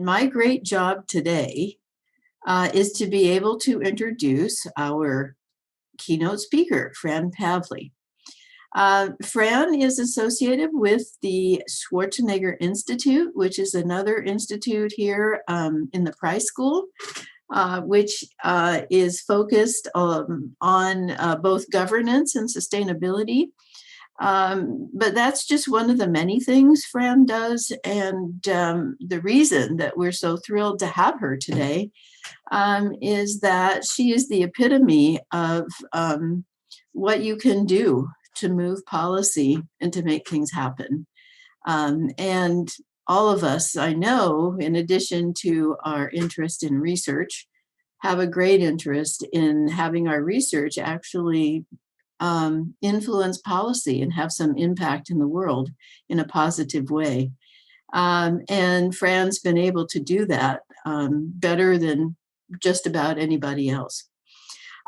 my great job today is to be able to introduce our keynote speaker, Fran Pavley. Fran is associated with the Schwarzenegger Institute, which is another institute here in the Price School, which is focused on both governance and sustainability. But that's just one of the many things Fran does. And the reason that we're so thrilled to have her today is that she is the epitome of what you can do to move policy and to make things happen. And all of us, I know, in addition to our interest in research, have a great interest in having our research actually influence policy and have some impact in the world in a positive way. And Fran's been able to do that better than just about anybody else.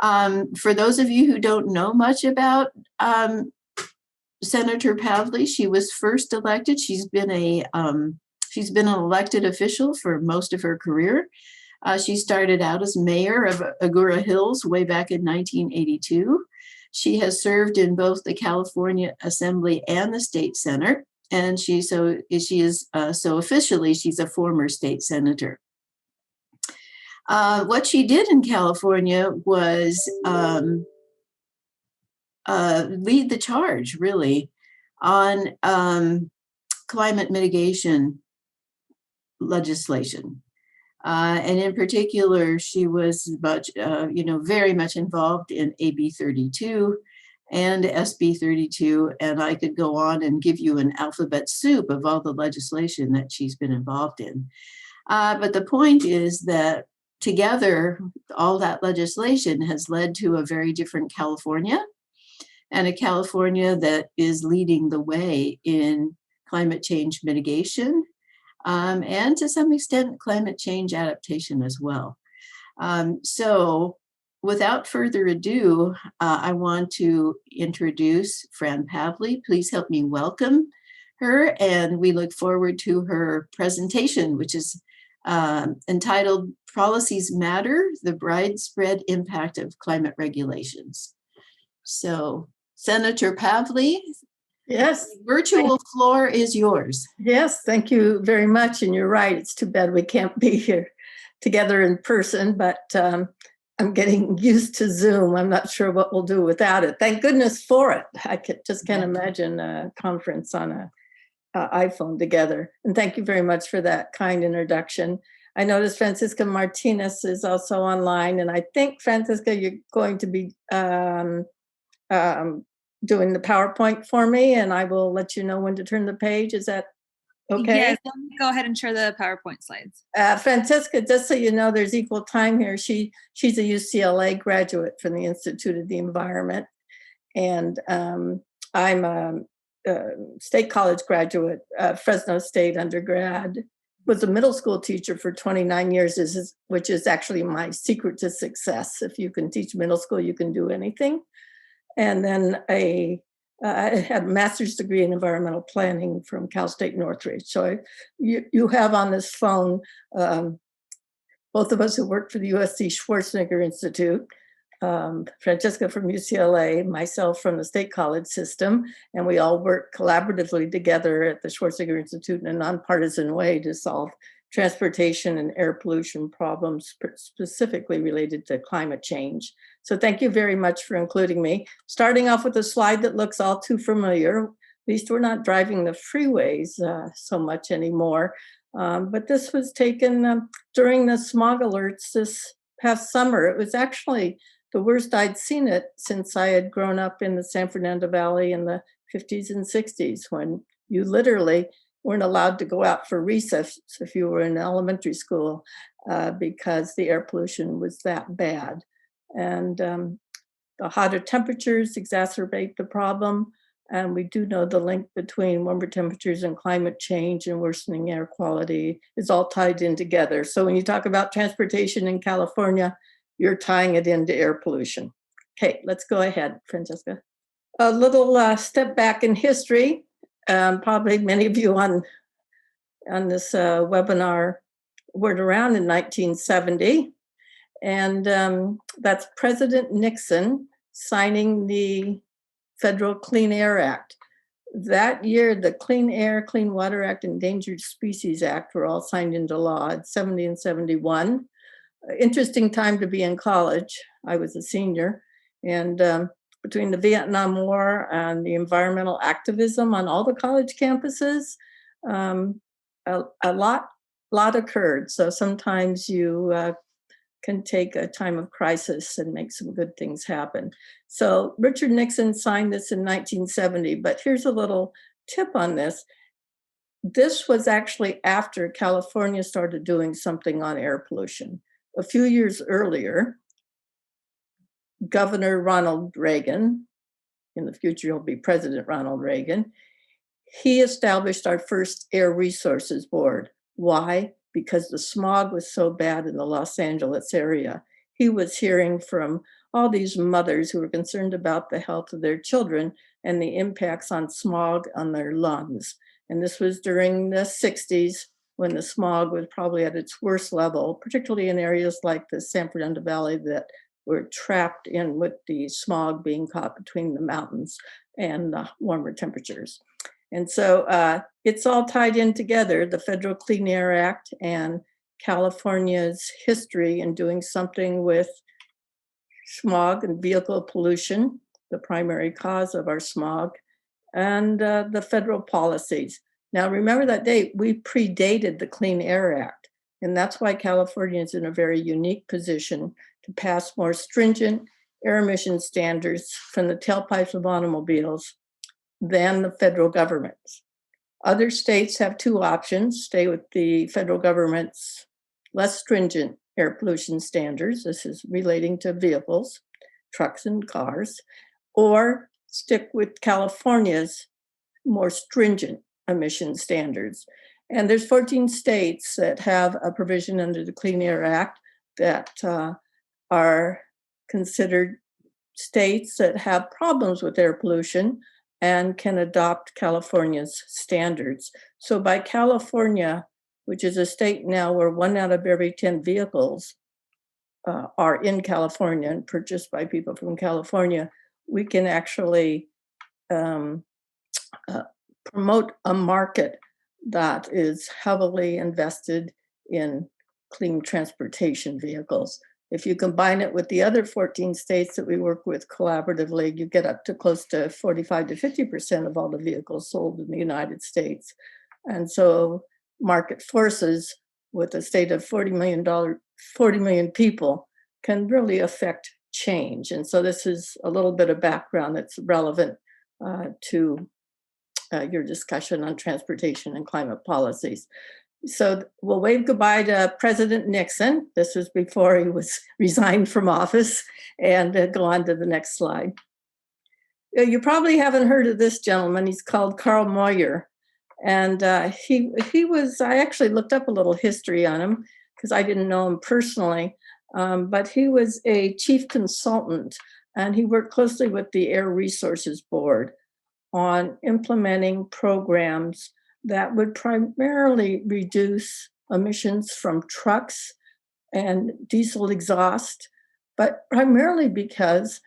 For those of you who don't know much about Senator Pavley, she was first elected. She's been an elected official for most of her career. She started out as mayor of Agoura Hills way back in 1982. She has served in both the California Assembly and the State Senate, and so officially she's a former state senator. What she did in California was lead the charge, really, on climate mitigation legislation. And in particular, she was very much involved in AB 32 and SB 32. And I could go on and give you an alphabet soup of all the legislation that she's been involved in. But the point is that together, all that legislation has led to a very different California, and a California that is leading the way in climate change mitigation, and to some extent, climate change adaptation as well. So without further ado, I want to introduce Fran Pavley. Please help me welcome her, and we look forward to her presentation, which is entitled Policies Matter, the Widespread Impact of Climate Regulations. So, Senator Pavley, yes, the virtual floor is yours. Yes, thank you very much. And you're right, it's too bad we can't be here together in person, but I'm getting used to Zoom. I'm not sure what we'll do without it. Thank goodness for it. I just can't imagine a conference on an iPhone together. And thank you very much for that kind introduction. I noticed Francisca Martinez is also online, and I think, Francisca, you're going to be doing the PowerPoint for me, and I will let you know when to turn the page. Is that okay? Yes, let me go ahead and share the PowerPoint slides. Francisca, just so you know, there's equal time here. She's a UCLA graduate from the Institute of the Environment, and I'm a State College graduate, Fresno State undergrad. Was a middle school teacher for 29 years, which is actually my secret to success. If you can teach middle school, you can do anything. And then I had a master's degree in environmental planning from Cal State Northridge. So you have on this phone both of us who work for the USC Schwarzenegger Institute, Francesca from UCLA, myself from the State College system, and we all work collaboratively together at the Schwarzenegger Institute in a nonpartisan way to solve transportation and air pollution problems specifically related to climate change. So thank you very much for including me. Starting off with a slide that looks all too familiar. At least we're not driving the freeways so much anymore. But this was taken during the smog alerts this past summer. It was actually the worst I'd seen it since I had grown up in the San Fernando Valley in the 50s and 60s, when you literally weren't allowed to go out for recess if you were in elementary school because the air pollution was that bad. And the hotter temperatures exacerbate the problem. And we do know the link between warmer temperatures and climate change and worsening air quality is all tied in together. So when you talk about transportation in California, you're tying it into air pollution. Okay, let's go ahead, Francesca. A little step back in history. Probably many of you on this webinar were around in 1970. And that's President Nixon signing the Federal Clean Air Act. That year, the Clean Air, Clean Water Act, Endangered Species Act were all signed into law at 70 and 71. Interesting time to be in college. I was a senior. And between the Vietnam War and the environmental activism on all the college campuses, a lot occurred. So sometimes you can take a time of crisis and make some good things happen. So Richard Nixon signed this in 1970, but here's a little tip on this. This was actually after California started doing something on air pollution. A few years earlier, Governor Ronald Reagan, in the future he'll be President Ronald Reagan, he established our first Air Resources Board. Why? Because the smog was so bad in the Los Angeles area. He was hearing from all these mothers who were concerned about the health of their children and the impacts on smog on their lungs. And this was during the 60s when the smog was probably at its worst level, particularly in areas like the San Fernando Valley that were trapped in with the smog being caught between the mountains and the warmer temperatures. And so it's all tied in together, the Federal Clean Air Act and California's history in doing something with smog and vehicle pollution, the primary cause of our smog, and the federal policies. Now, remember that day, we predated the Clean Air Act, and that's why California is in a very unique position to pass more stringent air emission standards from the tailpipes of automobiles than the federal government. Other states have two options: stay with the federal government's less stringent air pollution standards. This is relating to vehicles, trucks and cars, or stick with California's more stringent emission standards. And there's 14 states that have a provision under the Clean Air Act that are considered states that have problems with air pollution and can adopt California's standards. So by California, which is a state now where 1 out of every 10 vehicles are in California and purchased by people from California, we can actually promote a market that is heavily invested in clean transportation vehicles. If you combine it with the other 14 states that we work with collaboratively, you get up to close to 45 to 50% of all the vehicles sold in the United States. And so market forces with a state of 40 million people can really affect change. And so this is a little bit of background that's relevant to your discussion on transportation and climate policies. So we'll wave goodbye to President Nixon. This was before he was resigned from office, and go on to the next slide. You probably haven't heard of this gentleman. He's called Carl Moyer. And he was, I actually looked up a little history on him because I didn't know him personally, but he was a chief consultant, and he worked closely with the Air Resources Board on implementing programs that would primarily reduce emissions from trucks and diesel exhaust, but primarily because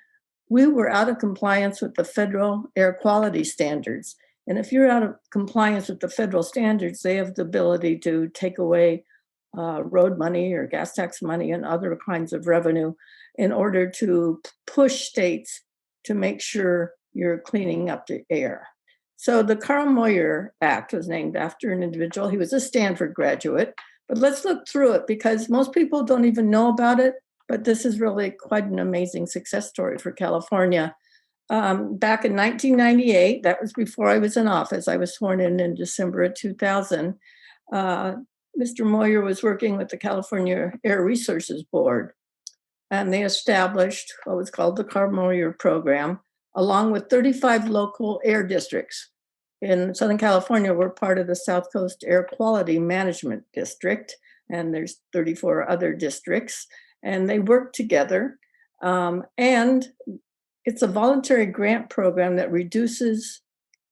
we were out of compliance with the federal air quality standards. And if you're out of compliance with the federal standards, they have the ability to take away road money or gas tax money and other kinds of revenue in order to push states to make sure you're cleaning up the air. So the Carl Moyer Act was named after an individual. He was a Stanford graduate, but let's look through it because most people don't even know about it, but this is really quite an amazing success story for California. Back in 1998, that was before I was in office, I was sworn in December of 2000, Mr. Moyer was working with the California Air Resources Board, and they established what was called the Carl Moyer Program, along with 35 local air districts. In Southern California, we're part of the South Coast Air Quality Management District, and there's 34 other districts, and they work together. And it's a voluntary grant program that reduces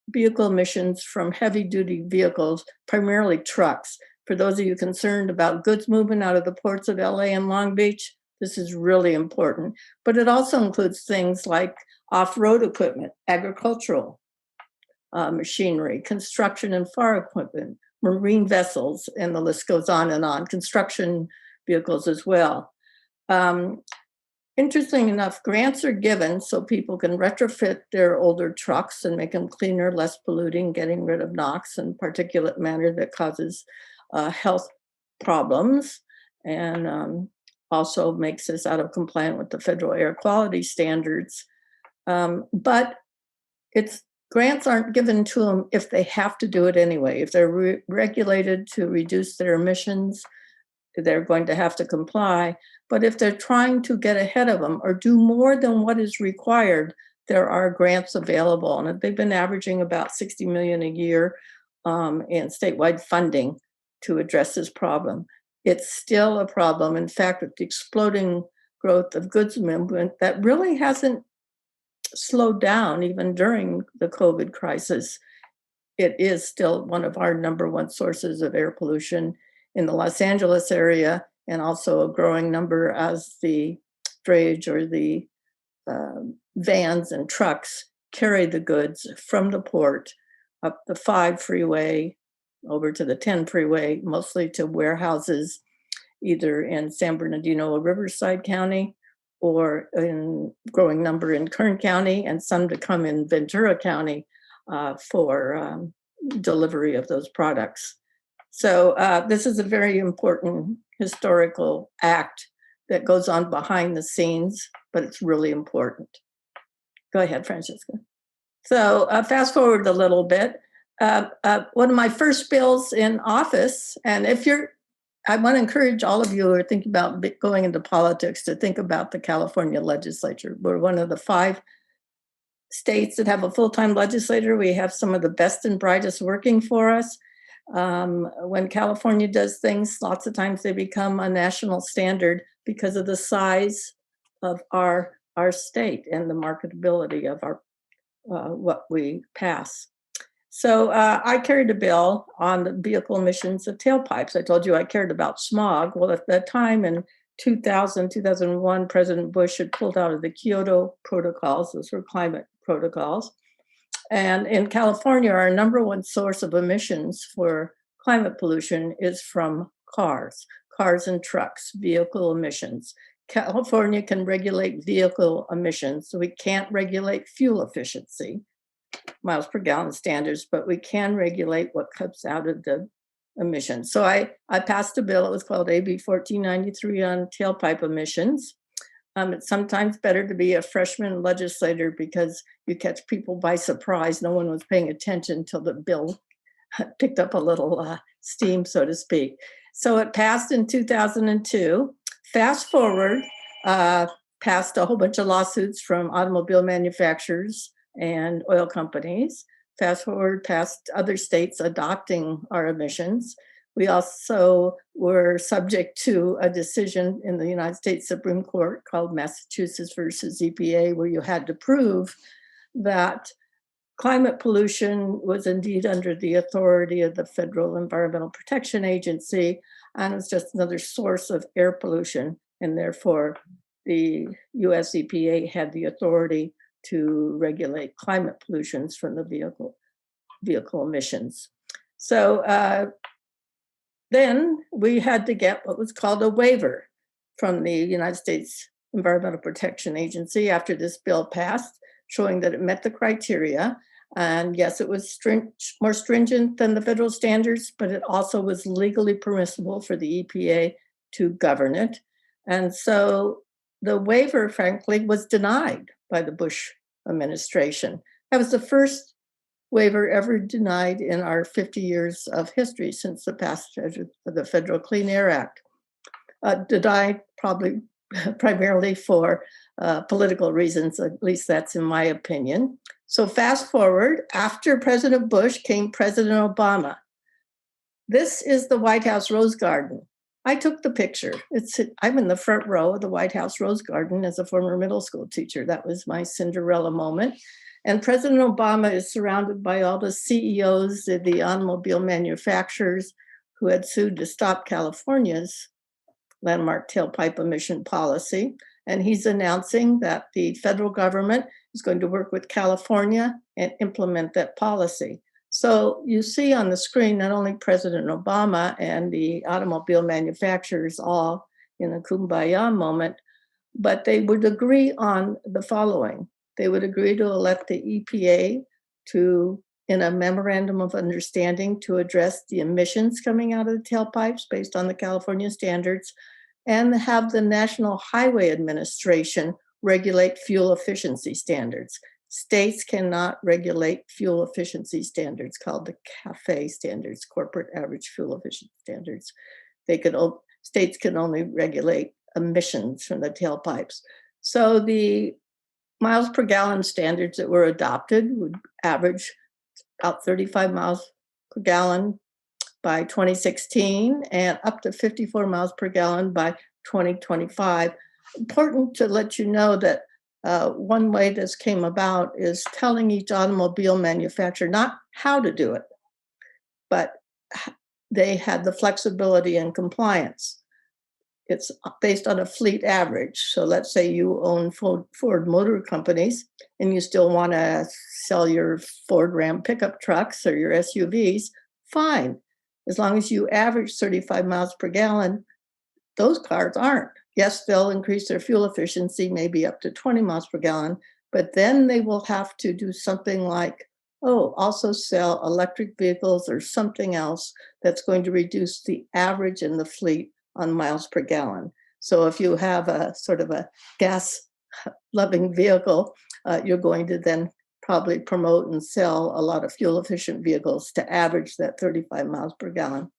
vehicle emissions from heavy-duty vehicles, primarily trucks, For those of you concerned about goods movement out of the ports of LA and Long Beach, this is really important. But it also includes things like off-road equipment, agricultural machinery, construction and farm equipment, marine vessels, and the list goes on, construction vehicles as well. Interesting enough, grants are given so people can retrofit their older trucks and make them cleaner, less polluting, getting rid of NOx and particulate matter that causes health problems, and also makes us out of compliant with the federal air quality standards. But grants aren't given to them if they have to do it anyway. If they're regulated to reduce their emissions, they're going to have to comply. But if they're trying to get ahead of them or do more than what is required, there are grants available. And they've been averaging about $60 million a year in statewide funding to address this problem. It's still a problem. In fact, with the exploding growth of goods movement, that really hasn't slowed down even during the COVID crisis. It is still one of our number one sources of air pollution in the Los Angeles area, and also a growing number as the drayage or the vans and trucks carry the goods from the port up the 5 freeway over to the 10 freeway, mostly to warehouses, either in San Bernardino or Riverside County, or in growing number in Kern County, and some to come in Ventura County for delivery of those products. So this is a very important historical act that goes on behind the scenes, but it's really important. Go ahead, Francesca. So fast forward a little bit. One of my first bills in office, and I want to encourage all of you who are thinking about going into politics to think about the California legislature. We're one of the 5 states that have a full-time legislator. We have some of the best and brightest working for us. When California does things, lots of times they become a national standard because of the size of our state and the marketability of our what we pass. So I carried a bill on the vehicle emissions of tailpipes. I told you I cared about smog. Well, at that time in 2001, President Bush had pulled out of the Kyoto protocols. Those were climate protocols. And in California, our number one source of emissions for climate pollution is from cars and trucks, vehicle emissions. California can regulate vehicle emissions, so we can't regulate fuel efficiency, miles per gallon standards, but we can regulate what comes out of the emissions. So I passed a bill, it was called AB 1493 on tailpipe emissions. It's sometimes better to be a freshman legislator because you catch people by surprise. No one was paying attention until the bill picked up a little steam, so to speak. So it passed in 2002. Fast forward, passed a whole bunch of lawsuits from automobile manufacturers and oil companies. Fast forward past other states adopting our emissions. We also were subject to a decision in the United States Supreme Court called Massachusetts versus EPA, where you had to prove that climate pollution was indeed under the authority of the Federal Environmental Protection Agency, and it was just another source of air pollution, and therefore the US EPA had the authority to regulate climate pollutions from the vehicle emissions. So then we had to get what was called a waiver from the United States Environmental Protection Agency after this bill passed, showing that it met the criteria. And yes, it was more stringent than the federal standards, but it also was legally permissible for the EPA to govern it. And so the waiver, frankly, was denied by the Bush administration. That was the first waiver ever denied in our 50 years of history since the passage of the Federal Clean Air Act. Denied probably primarily for political reasons, at least that's in my opinion. So fast forward, after President Bush came President Obama. This is the White House Rose Garden. I took the picture. I'm in the front row of the White House Rose Garden as a former middle school teacher. That was my Cinderella moment. And President Obama is surrounded by all the CEOs of the automobile manufacturers who had sued to stop California's landmark tailpipe emission policy. And he's announcing that the federal government is going to work with California and implement that policy. So you see on the screen, not only President Obama and the automobile manufacturers all in a kumbaya moment, but they would agree on the following. They would agree to elect the EPA to, in a memorandum of understanding, to address the emissions coming out of the tailpipes based on the California standards, and have the National Highway Administration regulate fuel efficiency standards. States cannot regulate fuel efficiency standards called the CAFE standards, corporate average fuel efficiency standards. States can only regulate emissions from the tailpipes. So the miles per gallon standards that were adopted would average about 35 miles per gallon by 2016 and up to 54 miles per gallon by 2025. Important to let you know that one way this came about is telling each automobile manufacturer not how to do it, but they had the flexibility and compliance. It's based on a fleet average. So let's say you own Ford Motor Companies and you still want to sell your Ford Ram pickup trucks or your SUVs, fine. As long as you average 35 miles per gallon, those cars aren't. Yes, they'll increase their fuel efficiency, maybe up to 20 miles per gallon, but then they will have to do something like, also sell electric vehicles or something else that's going to reduce the average in the fleet on miles per gallon. So if you have a sort of a gas-loving vehicle, you're going to then probably promote and sell a lot of fuel-efficient vehicles to average that 35 miles per gallon.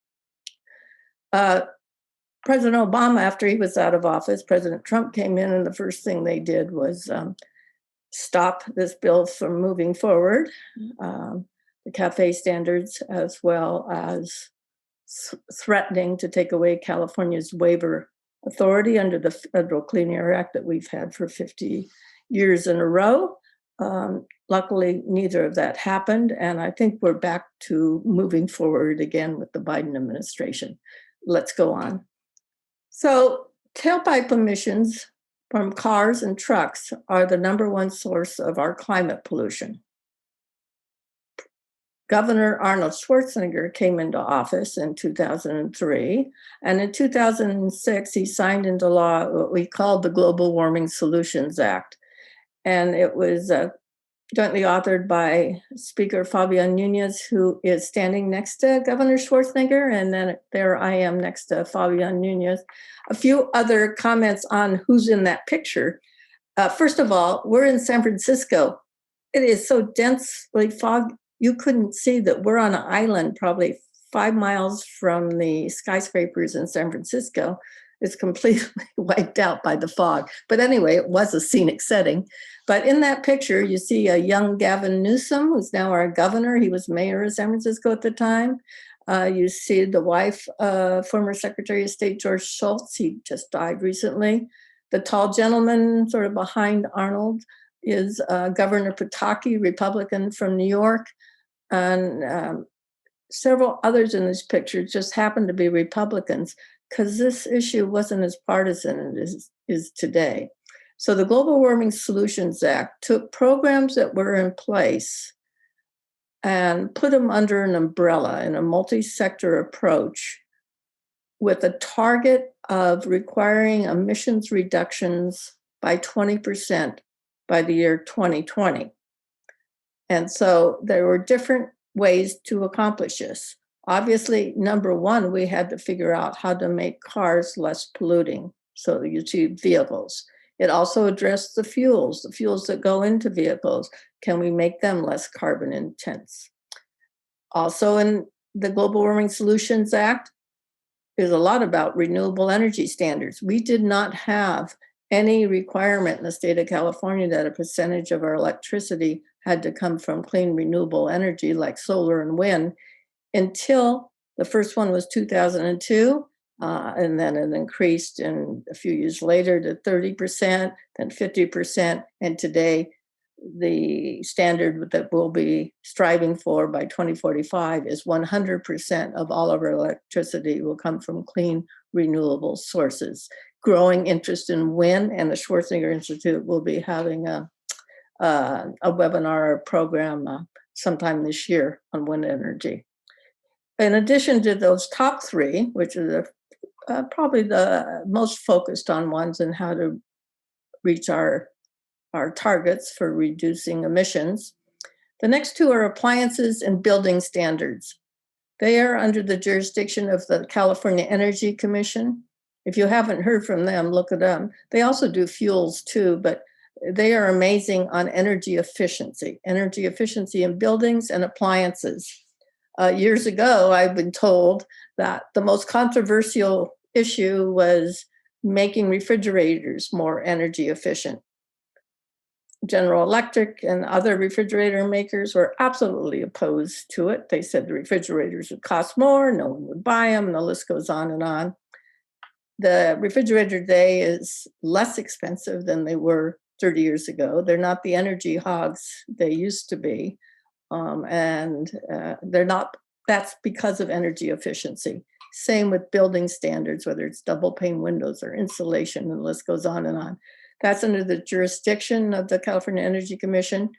President Obama, after he was out of office, President Trump came in, and the first thing they did was stop this bill from moving forward, the CAFE standards, as well as threatening to take away California's waiver authority under the Federal Clean Air Act that we've had for 50 years in a row. Luckily, neither of that happened, and I think we're back to moving forward again with the Biden administration. Let's go on. So tailpipe emissions from cars and trucks are the number one source of our climate pollution. Governor Arnold Schwarzenegger came into office in 2003, and in 2006, he signed into law what we called the Global Warming Solutions Act. And it was jointly authored by Speaker Fabian Nunez, who is standing next to Governor Schwarzenegger, and then there I am next to Fabian Nunez. A few other comments on who's in that picture. First of all, we're in San Francisco. It is so densely fogged, you couldn't see that we're on an island probably 5 miles from the skyscrapers in San Francisco. It's completely wiped out by the fog. But anyway, it was a scenic setting. But in that picture, you see a young Gavin Newsom, who's now our governor. He was mayor of San Francisco at the time. You see the wife, former Secretary of State George Shultz. He just died recently. The tall gentleman sort of behind Arnold is Governor Pataki, Republican from New York. And several others in this picture just happen to be Republicans, because this issue wasn't as partisan as it is today. So the Global Warming Solutions Act took programs that were in place and put them under an umbrella in a multi-sector approach with a target of requiring emissions reductions by 20% by the year 2020. And so there were different ways to accomplish this. Obviously, number one, we had to figure out how to make cars less polluting. So you see vehicles. It also addressed the fuels that go into vehicles. Can we make them less carbon intense? Also in the Global Warming Solutions Act is a lot about renewable energy standards. We did not have any requirement in the state of California that a percentage of our electricity had to come from clean renewable energy like solar and wind until the first one was 2002. And then it increased in a few years later to 30%, then 50%, and today the standard that we'll be striving for by 2045 is 100% of all of our electricity will come from clean, renewable sources. Growing interest in wind, and the Schwarzenegger Institute will be having a webinar program sometime this year on wind energy. In addition to those top three, which are probably the most focused on ones and how to reach our targets for reducing emissions, the next two are appliances and building standards. They are under the jurisdiction of the California Energy Commission. If you haven't heard from them, look it up. They also do fuels too, but they are amazing on energy efficiency in buildings and appliances. Years ago, I've been told that the most controversial issue was making refrigerators more energy efficient. General Electric and other refrigerator makers were absolutely opposed to it. They said the refrigerators would cost more, no one would buy them, and the list goes on and on. The refrigerator today is less expensive than they were 30 years ago. They're not the energy hogs they used to be. And they're not, that's because of energy efficiency. Same with building standards, whether it's double pane windows or insulation, and the list goes on and on. That's under the jurisdiction of the California Energy Commission.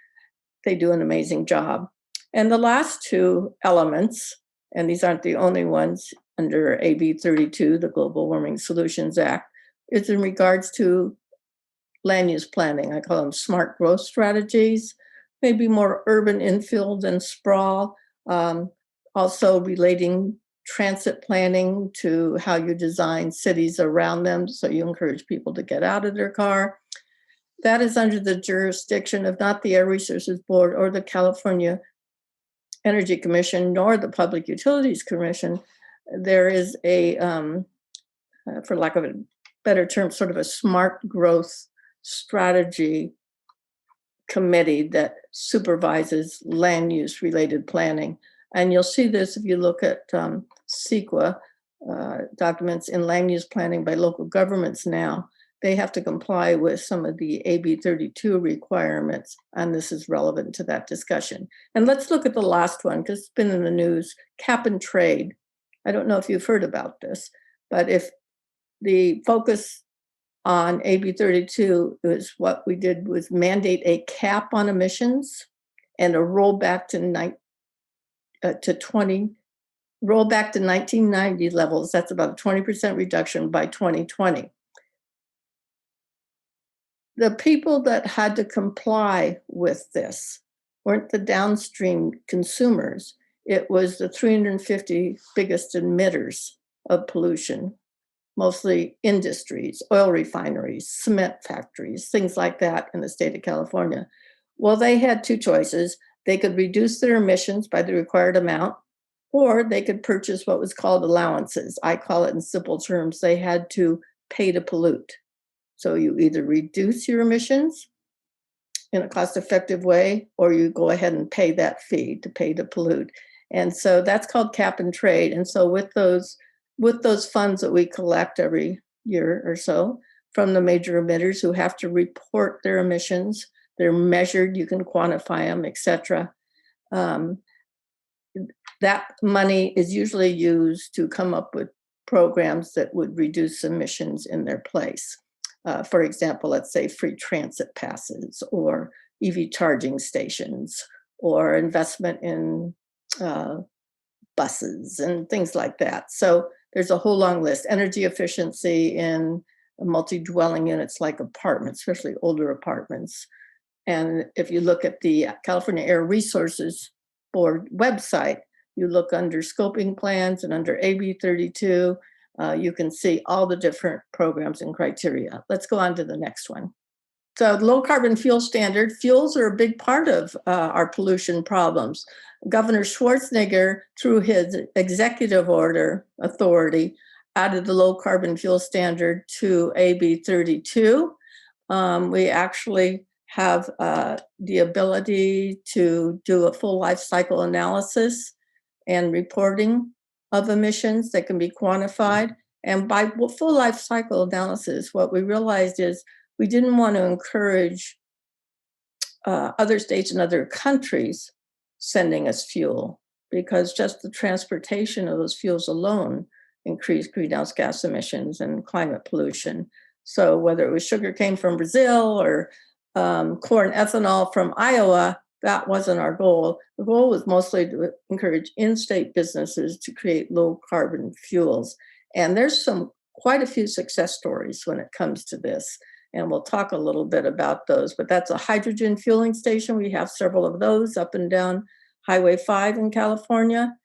They do an amazing job. And the last two elements, and these aren't the only ones under AB 32, the Global Warming Solutions Act, is in regards to land use planning. I call them smart growth strategies, maybe more urban infill than sprawl, also relating transit planning to how you design cities around them so you encourage people to get out of their car. That is under the jurisdiction of not the Air Resources Board or the California Energy Commission, nor the Public Utilities Commission. There is a, for lack of a better term, sort of a smart growth strategy committee that supervises land use related planning. And you'll see this if you look at CEQA documents in land use planning by local governments now. They have to comply with some of the AB 32 requirements, and this is relevant to that discussion. And let's look at the last one, because it's been in the news, cap and trade. I don't know if you've heard about this, but if the focus on AB 32 is what we did was mandate a cap on emissions and a rollback to 1990 levels. That's about a 20% reduction by 2020. The people that had to comply with this weren't the downstream consumers. It was the 350 biggest emitters of pollution, mostly industries, oil refineries, cement factories, things like that in the state of California. Well, they had two choices. They could reduce their emissions by the required amount, or they could purchase what was called allowances. I call it in simple terms, they had to pay to pollute. So you either reduce your emissions in a cost-effective way, or you go ahead and pay that fee to pay to pollute. And so that's called cap and trade. And so with those funds that we collect every year or so from the major emitters who have to report their emissions, they're measured, you can quantify them, et cetera. That money is usually used to come up with programs that would reduce emissions in their place. For example, let's say free transit passes or EV charging stations or investment in buses and things like that. So there's a whole long list. Energy efficiency in multi-dwelling units like apartments, especially older apartments. And if you look at the California Air Resources Board website, you look under scoping plans and under AB 32, you can see all the different programs and criteria. Let's go on to the next one. So low carbon fuel standard, fuels are a big part of our pollution problems. Governor Schwarzenegger, through his executive order authority, added the low carbon fuel standard to AB 32. We actually have the ability to do a full life cycle analysis and reporting of emissions that can be quantified. And by full life cycle analysis, what we realized is we didn't want to encourage other states and other countries sending us fuel, because just the transportation of those fuels alone increased greenhouse gas emissions and climate pollution. So whether it was sugarcane from Brazil or corn ethanol from Iowa, that wasn't our goal. The goal was mostly to encourage in-state businesses to create low carbon fuels. And there's quite a few success stories when it comes to this. And we'll talk a little bit about those, but that's a hydrogen fueling station. We have several of those up and down Highway 5 in California.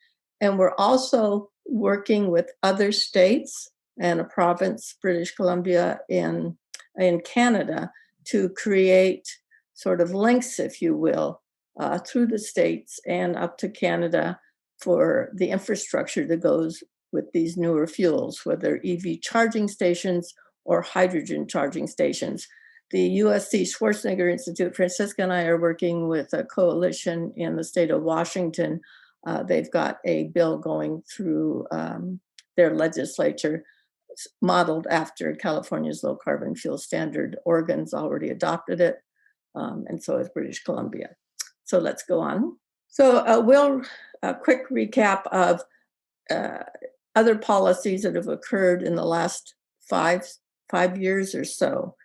And we're also working with other states and a province, British Columbia in Canada, to create sort of links, if you will, through the states and up to Canada for the infrastructure that goes with these newer fuels, whether EV charging stations or hydrogen charging stations. The USC Schwarzenegger Institute, Francisca and I are working with a coalition in the state of Washington. They've got a bill going through their legislature modeled after California's low carbon fuel standard. Oregon's already adopted it, and so is British Columbia. So let's go on. So a quick recap of other policies that have occurred in the last five years or so.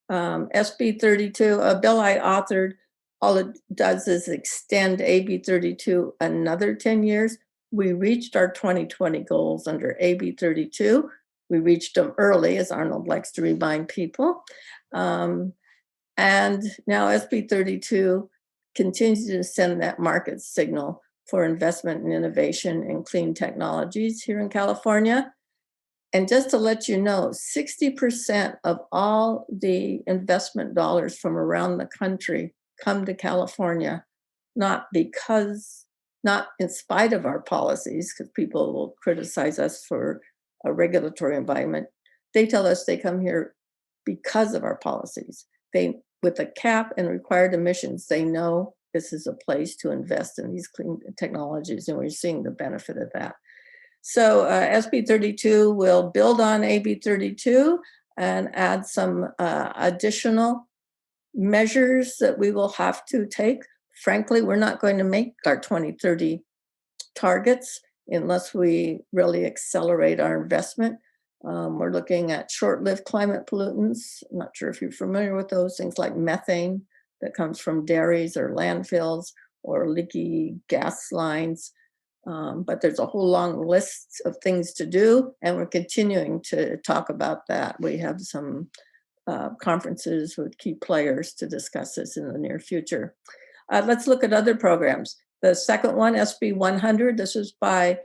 SB 32, a bill I authored, all it does is extend AB 32 another 10 years. We reached our 2020 goals under AB 32. We reached them early, as Arnold likes to remind people. And now SB 32 continues to send that market signal for investment and innovation in clean technologies here in California. And just to let you know, 60% of all the investment dollars from around the country come to California, not in spite of our policies, because people will criticize us for a regulatory environment. They tell us they come here because of our policies. With a cap and required emissions, they know this is a place to invest in these clean technologies, and we're seeing the benefit of that. So SB 32 will build on AB 32 and add some additional measures that we will have to take. Frankly, we're not going to make our 2030 targets unless we really accelerate our investment. We're looking at short-lived climate pollutants. I'm not sure if you're familiar with those things, like methane that comes from dairies or landfills or leaky gas lines. But there's a whole long list of things to do, and we're continuing to talk about that. We have some conferences with key players to discuss this in the near future. Let's look at other programs. The second one, SB 100, this is by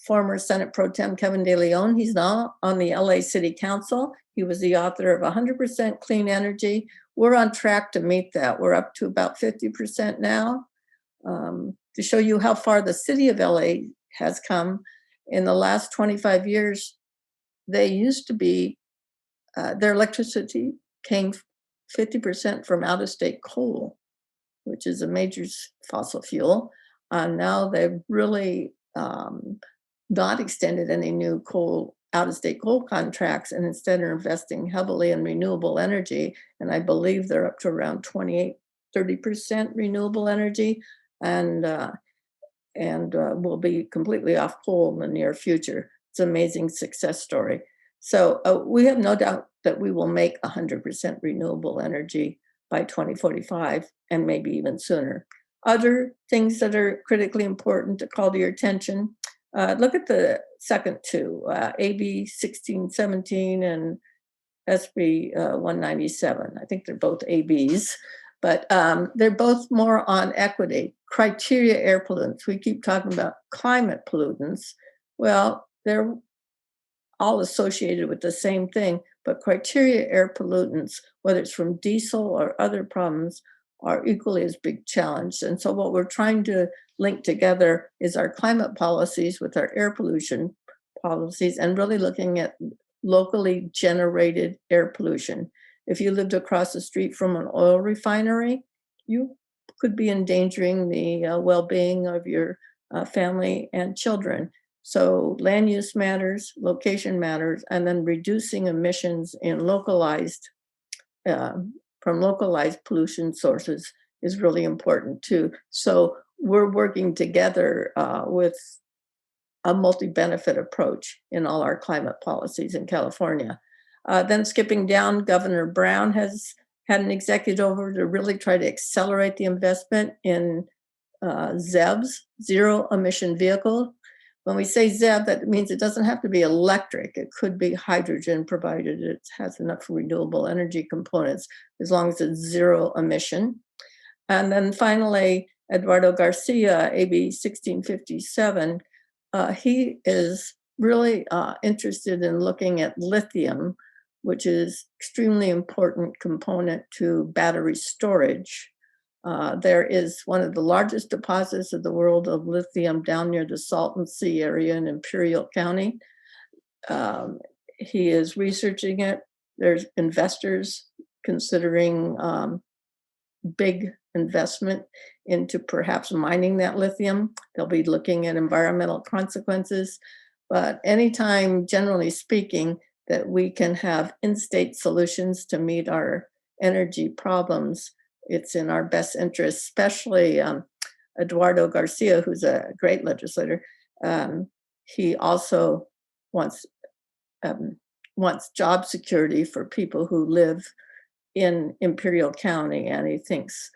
former Senate Pro Tem Kevin De Leon. He's now on the LA City Council. He was the author of 100% Clean Energy. We're on track to meet that. We're up to about 50% now. To show you how far the city of LA has come, in the last 25 years, they used to be, their electricity came 50% from out-of-state coal, which is a major fossil fuel. Now they've really not extended any new out-of-state coal contracts, and instead are investing heavily in renewable energy. And I believe they're up to around 30% renewable energy. And will be completely off coal in the near future. It's an amazing success story. So we have no doubt that we will make 100% renewable energy by 2045 and maybe even sooner. Other things that are critically important to call to your attention, look at the second two, AB 1617 and SB 197. I think they're both ABs. But they're both more on equity. Criteria air pollutants. We keep talking about climate pollutants. Well, they're all associated with the same thing, but criteria air pollutants, whether it's from diesel or other problems, are equally as big challenge. And so what we're trying to link together is our climate policies with our air pollution policies, and really looking at locally generated air pollution. If you lived across the street from an oil refinery, you could be endangering the well-being of your family and children. So land use matters, location matters, and then reducing emissions in localized from localized pollution sources is really important too. So we're working together with a multi-benefit approach in all our climate policies in California. Then skipping down, Governor Brown has had an executive order to really try to accelerate the investment in ZEVs, zero emission vehicle. When we say ZEV, that means it doesn't have to be electric. It could be hydrogen, provided it has enough renewable energy components, as long as it's zero emission. And then finally, Eduardo Garcia, AB 1657, he is really interested in looking at lithium, which is extremely important component to battery storage. There is one of the largest deposits of the world of lithium down near the Salton Sea area in Imperial County. He is researching it. There's investors considering big investment into perhaps mining that lithium. They'll be looking at environmental consequences. But anytime, generally speaking, that we can have in-state solutions to meet our energy problems, it's in our best interest, especially Eduardo Garcia, who's a great legislator. He also wants job security for people who live in Imperial County, and he thinks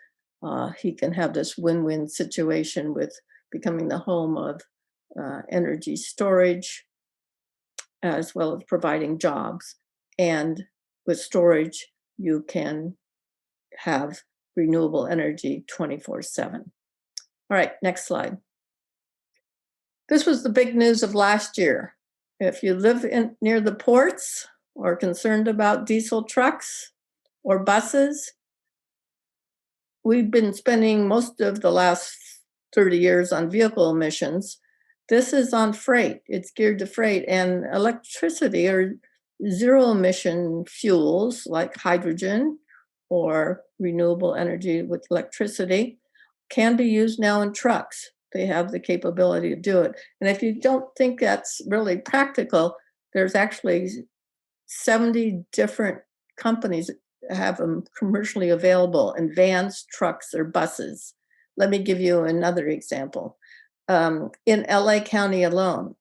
he can have this win-win situation with becoming the home of energy storage, as well as providing jobs. And with storage, you can have renewable energy 24/7. All right, next slide. This was the big news of last year. If you live near the ports or concerned about diesel trucks or buses, we've been spending most of the last 30 years on vehicle emissions. This is on freight. It's geared to freight, and electricity or zero emission fuels like hydrogen or renewable energy with electricity can be used now in trucks. They have the capability to do it. And if you don't think that's really practical, there's actually 70 different companies that have them commercially available in vans, trucks, or buses. Let me give you another example. In LA County alone,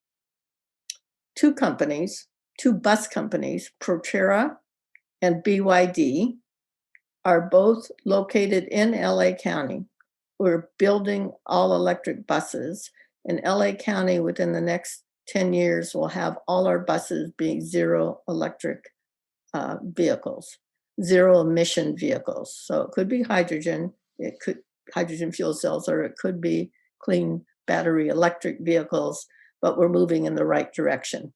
two bus companies, Proterra and BYD, are both located in LA County. We're building all electric buses. In LA County, within the next 10 years, we'll have all our buses being zero electric vehicles, zero emission vehicles. So it could be hydrogen, it could hydrogen fuel cells, or it could be clean battery electric vehicles, but we're moving in the right direction.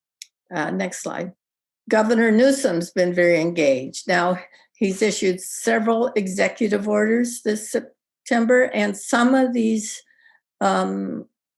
Next slide. Governor Newsom's been very engaged. Now, he's issued several executive orders this September, and some of these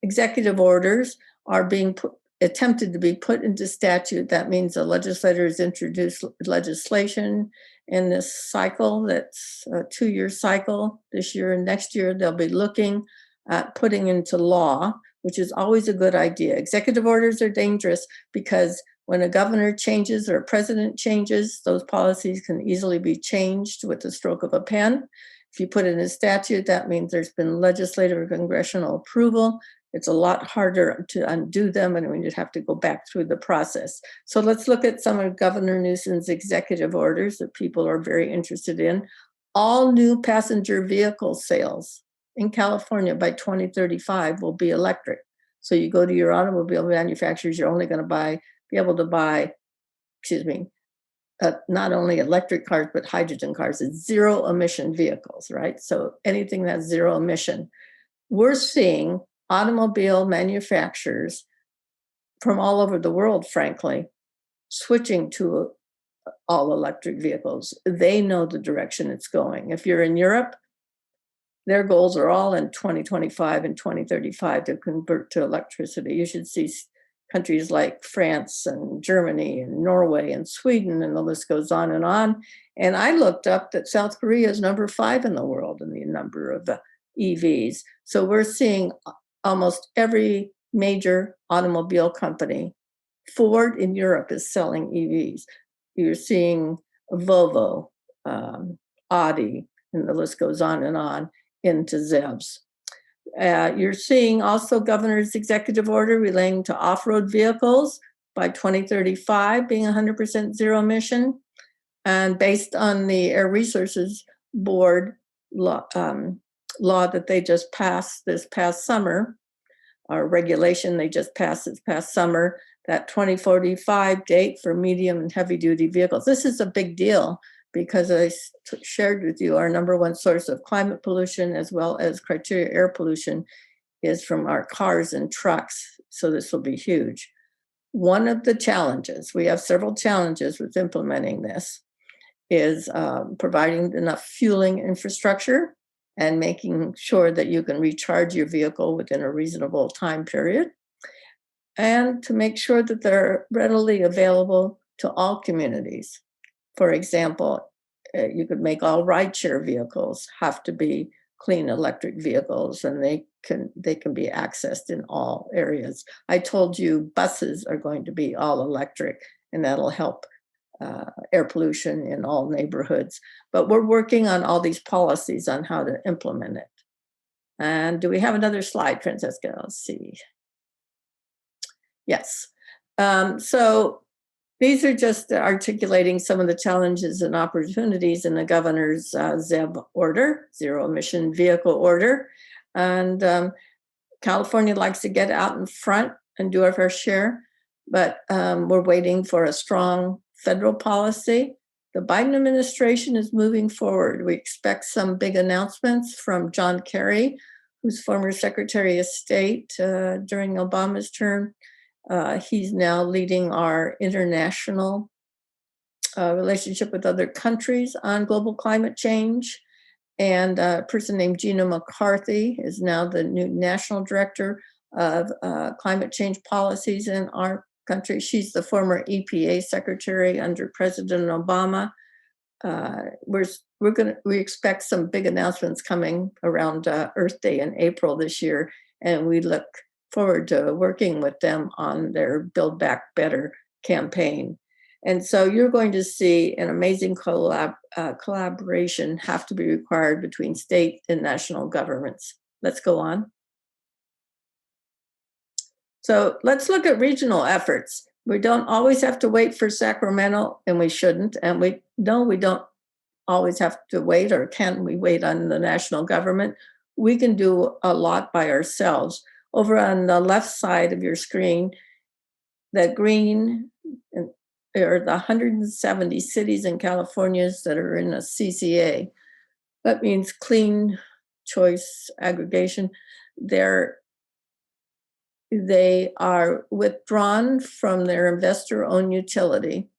executive orders are being attempted to be put into statute. That means the legislators introduced legislation in this cycle, that's a 2-year cycle. This year and next year, they'll be looking at putting into law, which is always a good idea. Executive orders are dangerous because when a governor changes or a president changes, those policies can easily be changed with the stroke of a pen. If you put it in a statute, that means there's been legislative or congressional approval. It's a lot harder to undo them, and we just have to go back through the process. So let's look at some of Governor Newsom's executive orders that people are very interested in. All new passenger vehicle sales in California by 2035 will be electric. So you go to your automobile manufacturers, you're only going to be able to buy, not only electric cars, but hydrogen cars. It's zero emission vehicles, right? So anything that's zero emission. We're seeing automobile manufacturers from all over the world, frankly, switching to all electric vehicles. They know the direction it's going. If you're in Europe, their goals are all in 2025 and 2035 to convert to electricity. You should see countries like France and Germany and Norway and Sweden, and the list goes on. And I looked up that South Korea is number 5 in the world in the number of EVs. So we're seeing almost every major automobile company. Ford in Europe is selling EVs. You're seeing Volvo, Audi, and the list goes on, into ZEVs. You're seeing also governor's executive order relating to off-road vehicles by 2035 being 100% zero emission. And based on the Air Resources Board law that they just passed this past summer, or regulation they just passed this past summer, that 2045 date for medium and heavy duty vehicles. This is a big deal because I shared with you our number one source of climate pollution as well as criteria air pollution is from our cars and trucks. So this will be huge. One of the challenges, we have several challenges with implementing this, is providing enough fueling infrastructure and making sure that you can recharge your vehicle within a reasonable time period, and to make sure that they're readily available to all communities. For example, you could make all rideshare vehicles have to be clean electric vehicles, and they can be accessed in all areas. I told you buses are going to be all electric, and that'll help air pollution in all neighborhoods. But we're working on all these policies on how to implement it. And do we have another slide, Francesca? Let's see. Yes. So these are just articulating some of the challenges and opportunities in the governor's ZEV order, zero emission vehicle order. And California likes to get out in front and do our fair share, but we're waiting for a strong federal policy. The Biden administration is moving forward. We expect some big announcements from John Kerry, who's former Secretary of State during Obama's term. He's now leading our international relationship with other countries on global climate change. And a person named Gina McCarthy is now the new national director of climate change policies in our country. She's the former EPA secretary under President Obama. We expect some big announcements coming around Earth Day in April this year, and we look forward to working with them on their Build Back Better campaign. And so you're going to see an amazing collaboration have to be required between state and national governments. Let's go on. So let's look at regional efforts. We don't always have to wait for Sacramento, and we shouldn't. And we don't always have to wait, or can we wait on the national government? We can do a lot by ourselves. Over on the left side of your screen, the green are the 170 cities in California that are in a CCA. That means clean choice aggregation. They are withdrawn from their investor-owned utility.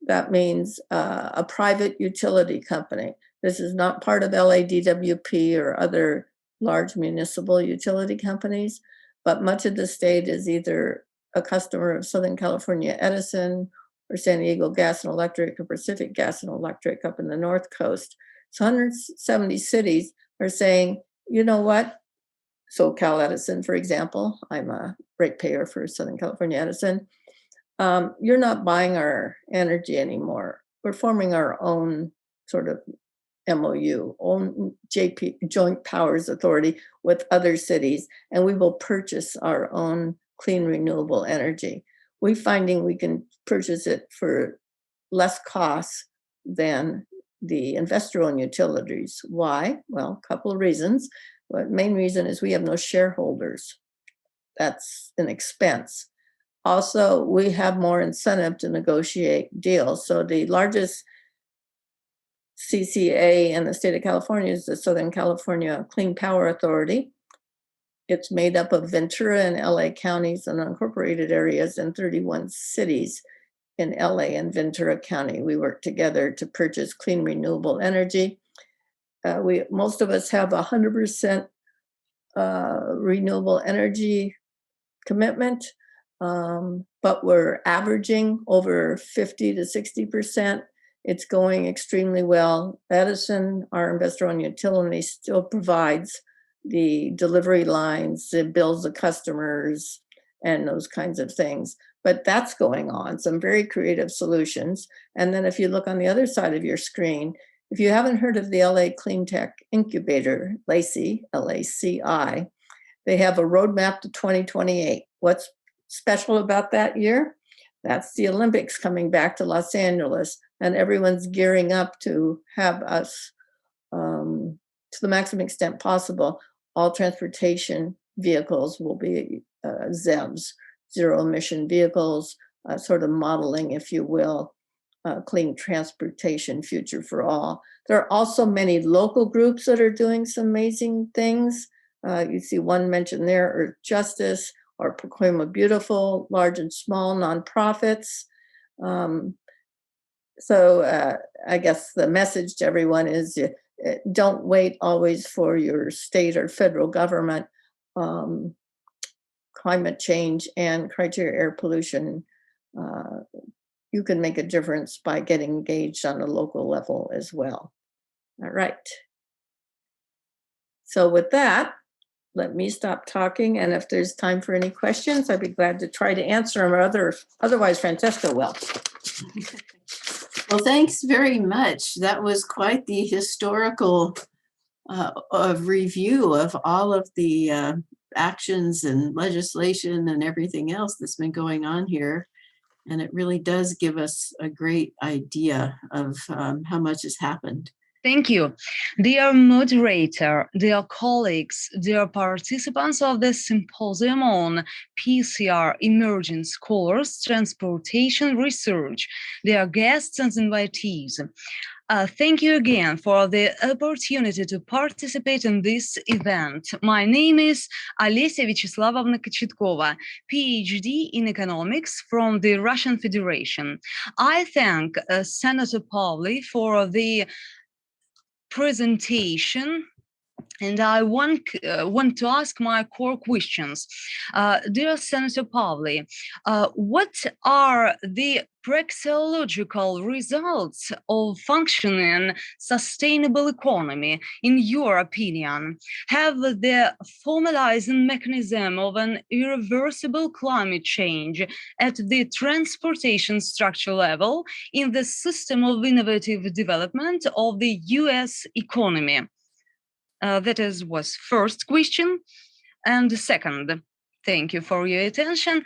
That means a private utility company. This is not part of LADWP or other large municipal utility companies, but much of the state is either a customer of Southern California Edison or San Diego Gas and Electric or Pacific Gas and Electric up in the North Coast. So 170 cities are saying, you know what? So Cal Edison, for example, I'm a ratepayer for Southern California Edison. You're not buying our energy anymore. We're forming our own sort of MOU, own Joint Powers Authority with other cities, and we will purchase our own clean renewable energy. We're finding we can purchase it for less costs than the investor-owned utilities. Why? Well, a couple of reasons. The main reason is we have no shareholders. That's an expense. Also, we have more incentive to negotiate deals. So the largest CCA in the state of California is the Southern California Clean Power Authority. It's made up of Ventura and LA counties and unincorporated areas and 31 cities in LA and Ventura County. We work together to purchase clean renewable energy. Most of us have 100% renewable energy commitment, but we're averaging over 50 to 60%. It's going extremely well. Edison, our investor-owned utility, still provides the delivery lines, it bills the customers, and those kinds of things. But that's going on, some very creative solutions. And then if you look on the other side of your screen, If you haven't heard of the LA Clean Tech Incubator, LACI, LACI, they have a roadmap to 2028. What's special about that year? That's the Olympics coming back to Los Angeles, and everyone's gearing up to have us, to the maximum extent possible, all transportation vehicles will be ZEVs, zero emission vehicles, sort of modeling, if you will, clean transportation future for all. There are also many local groups that are doing some amazing things. You see one mentioned there, Earth Justice or Pacoima Beautiful, large and small nonprofits. So I guess the message to everyone is don't wait always for your state or federal government. Climate change and criteria air pollution, you can make a difference by getting engaged on a local level as well. All right. So with that, let me stop talking. And if there's time for any questions, I'd be glad to try to answer them, or otherwise Francesca will. Well, thanks very much. That was quite the historical review of all of the actions and legislation and everything else that's been going on here. And it really does give us a great idea of how much has happened. Thank you. Dear moderator, dear colleagues, dear participants of the Symposium on PCR Emerging Scholars, Transportation Research, dear guests and invitees. Thank you again for the opportunity to participate in this event. My name is Olesya Vyacheslavovna Kochetkova, PhD in economics from the Russian Federation. I thank Senator Pavley for the presentation, and I want to ask my core questions. Dear Senator Pavley, what are the praxeological results of functioning sustainable economy, in your opinion? Have the formalizing mechanism of an irreversible climate change at the transportation structure level in the system of innovative development of the US economy? That was first question. And second, thank you for your attention.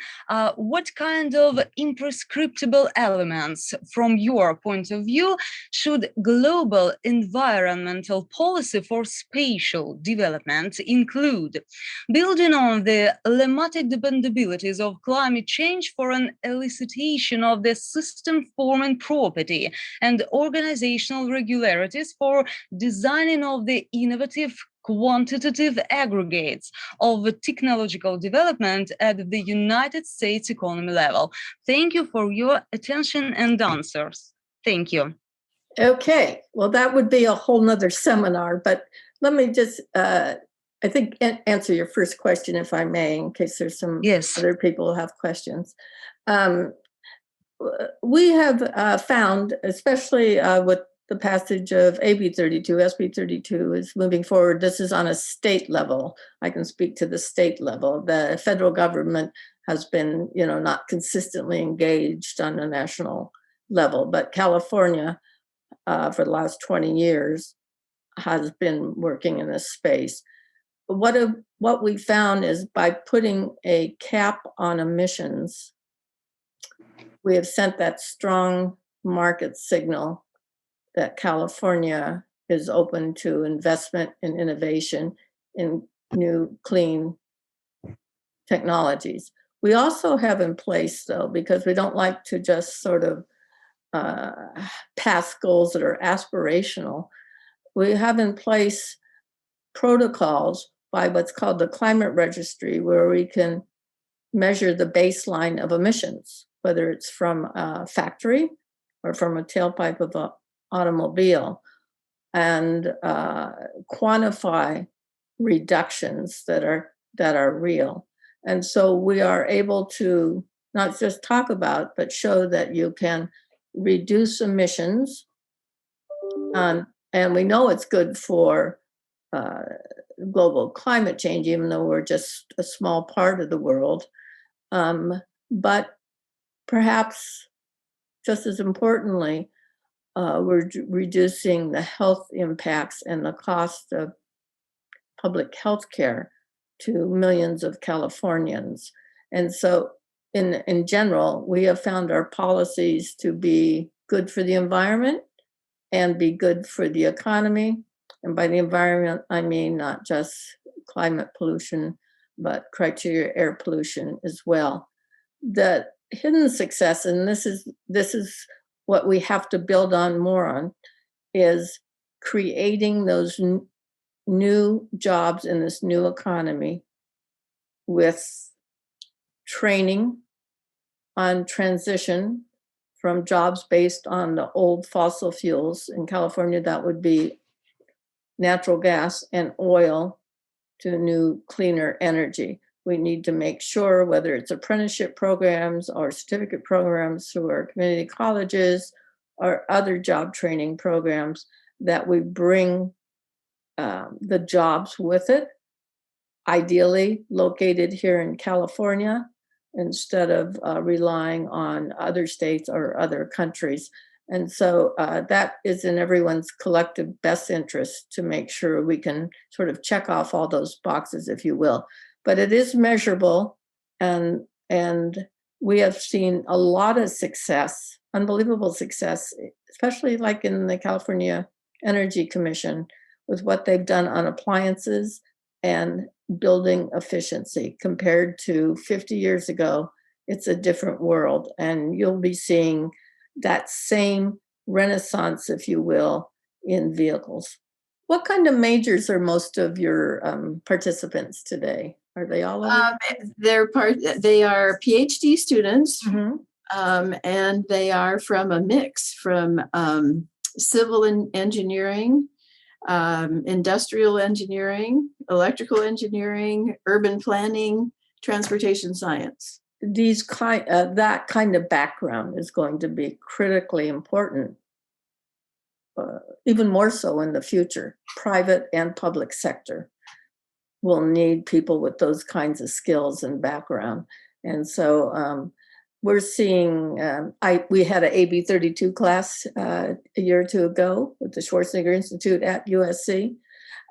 What kind of imprescriptible elements, from your point of view, should global environmental policy for spatial development include? Building on the lemmatic dependabilities of climate change for an elicitation of the system-forming property and organizational regularities for designing of the innovative quantitative aggregates of technological development at the United States economy level. Thank you for your attention and answers. Thank you. Okay, well, that would be a whole nother seminar, but let me just, I think, answer your first question, if I may, in case there's some other people who have questions. We have found, especially with the passage of AB 32, SB 32 is moving forward. This is on a state level. I can speak to the state level. The federal government has been, not consistently engaged on a national level, but California, for the last 20 years, has been working in this space. What we found is by putting a cap on emissions, we have sent that strong market signal that California is open to investment and innovation in new clean technologies. We also have in place, though, because we don't like to just sort of pass goals that are aspirational, we have in place protocols by what's called the climate registry, where we can measure the baseline of emissions, whether it's from a factory or from a tailpipe of an automobile, and quantify reductions that are real. And so we are able to not just talk about, but show that you can reduce emissions. And we know it's good for global climate change, even though we're just a small part of the world. But perhaps just as importantly, we're reducing the health impacts and the cost of public health care to millions of Californians. And so in general, we have found our policies to be good for the environment and be good for the economy. And by the environment, I mean not just climate pollution, but criteria air pollution as well. The hidden success, and this is what we have to build on more on, is creating those new jobs in this new economy with training on transition from jobs based on the old fossil fuels. In California, that would be natural gas and oil, to new, cleaner energy. We need to make sure, whether it's apprenticeship programs or certificate programs through our community colleges or other job training programs, that we bring the jobs with it, ideally located here in California, instead of relying on other states or other countries. And so that is in everyone's collective best interest to make sure we can sort of check off all those boxes, if you will. But it is measurable, and we have seen a lot of success, unbelievable success, especially like in the California Energy Commission, with what they've done on appliances and building efficiency. Compared to 50 years ago, it's a different world, and you'll be seeing that same renaissance, if you will, in vehicles. What kind of majors are most of your participants today? Are they all over? They are PhD students, Mhm. and they are from a mix from civil engineering, industrial engineering, electrical engineering, urban planning, transportation science. That kind of background is going to be critically important, even more so in the future. Private and public sector will need people with those kinds of skills and background. And so we're seeing, we had an AB 32 class a year or two ago with the Schwarzenegger Institute at USC.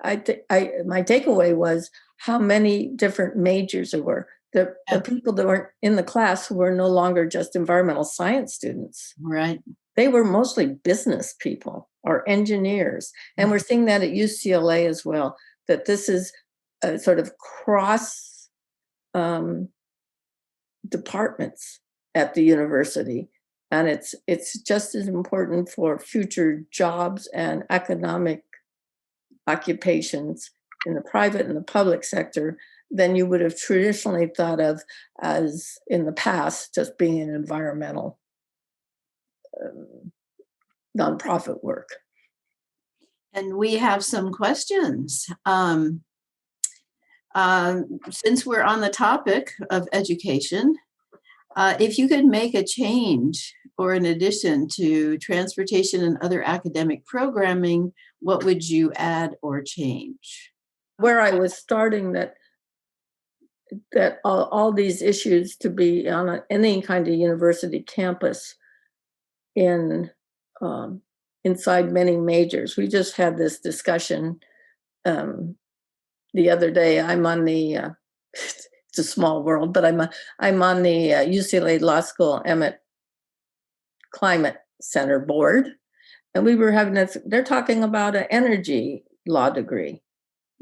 My takeaway was how many different majors there were. The people that weren't in the class were no longer just environmental science students. Right. They were mostly business people or engineers. And we're seeing that at UCLA as well, that this is a sort of cross departments at the university. And it's just as important for future jobs and economic occupations in the private and the public sector than you would have traditionally thought of as in the past, just being an environmental nonprofit work. And we have some questions. Since we're on the topic of education, if you could make a change or an addition to transportation and other academic programming, what would you add or change? Where I was starting, that all these issues to be on any kind of university campus inside many majors. We just had this discussion the other day. I'm on the it's a small world, but I'm on the UCLA Law School Emmett Climate Center board, and we were having this. They're talking about an energy law degree.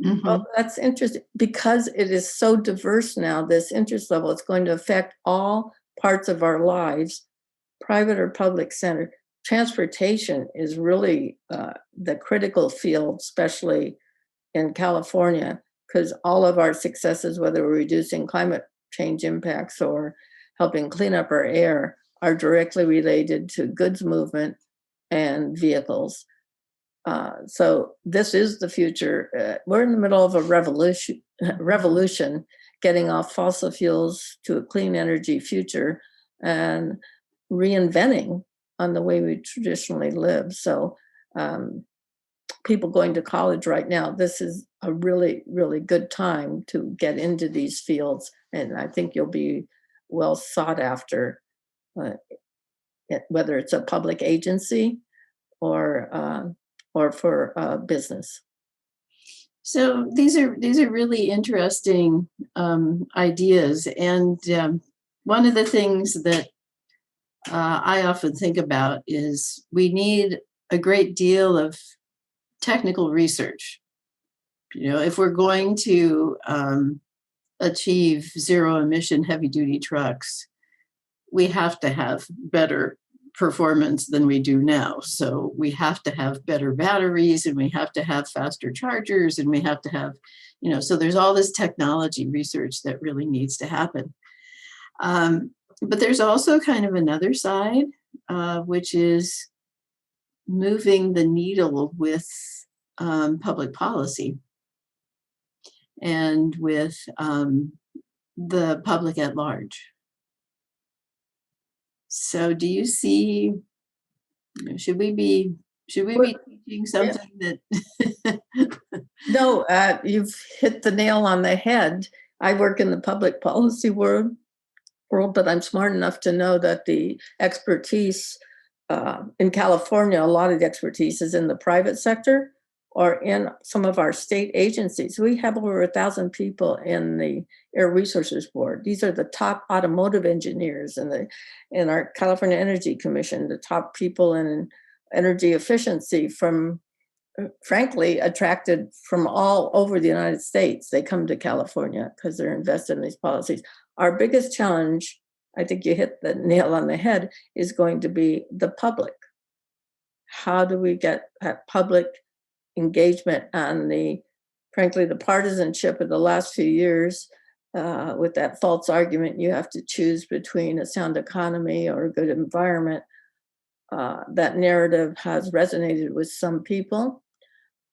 Mm-hmm. Oh, that's interesting, because it is so diverse now, this interest level. It's going to affect all parts of our lives, private or public center. Transportation is really the critical field, especially in California, because all of our successes, whether we're reducing climate change impacts or helping clean up our air, are directly related to goods movement and vehicles. So this is the future. We're in the middle of a revolution, getting off fossil fuels to a clean energy future and reinventing on the way we traditionally live. So people going to college right now, this is a really, really good time to get into these fields. And I think you'll be well sought after, whether it's a public agency or for business. So these are really interesting ideas, and one of the things that I often think about is we need a great deal of technical research. If we're going to achieve zero emission heavy duty trucks, we have to have better performance than we do now. So we have to have better batteries, and we have to have faster chargers, and we have to have, so there's all this technology research that really needs to happen. But there's also kind of another side, which is moving the needle with public policy and with the public at large. So do you see, should we be teaching something that? No, you've hit the nail on the head. I work in the public policy world, but I'm smart enough to know that the expertise in California, a lot of the expertise is in the private sector or in some of our state agencies. We have over 1,000 people in the Air Resources Board. These are the top automotive engineers in our California Energy Commission, the top people in energy efficiency from, frankly, attracted from all over the United States. They come to California because they're invested in these policies. Our biggest challenge, I think you hit the nail on the head, is going to be the public. How do we get that public engagement on frankly, the partisanship of the last few years with that false argument you have to choose between a sound economy or a good environment? That narrative has resonated with some people.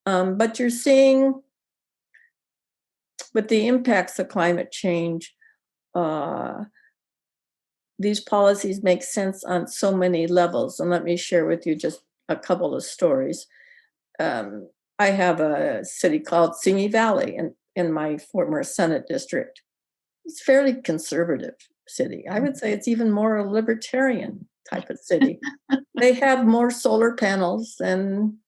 But you're seeing with the impacts of climate change, these policies make sense on so many levels. And let me share with you just a couple of stories. I have a city called Simi Valley in my former Senate district. It's a fairly conservative city. I would say it's even more a libertarian type of city. They have more solar panels than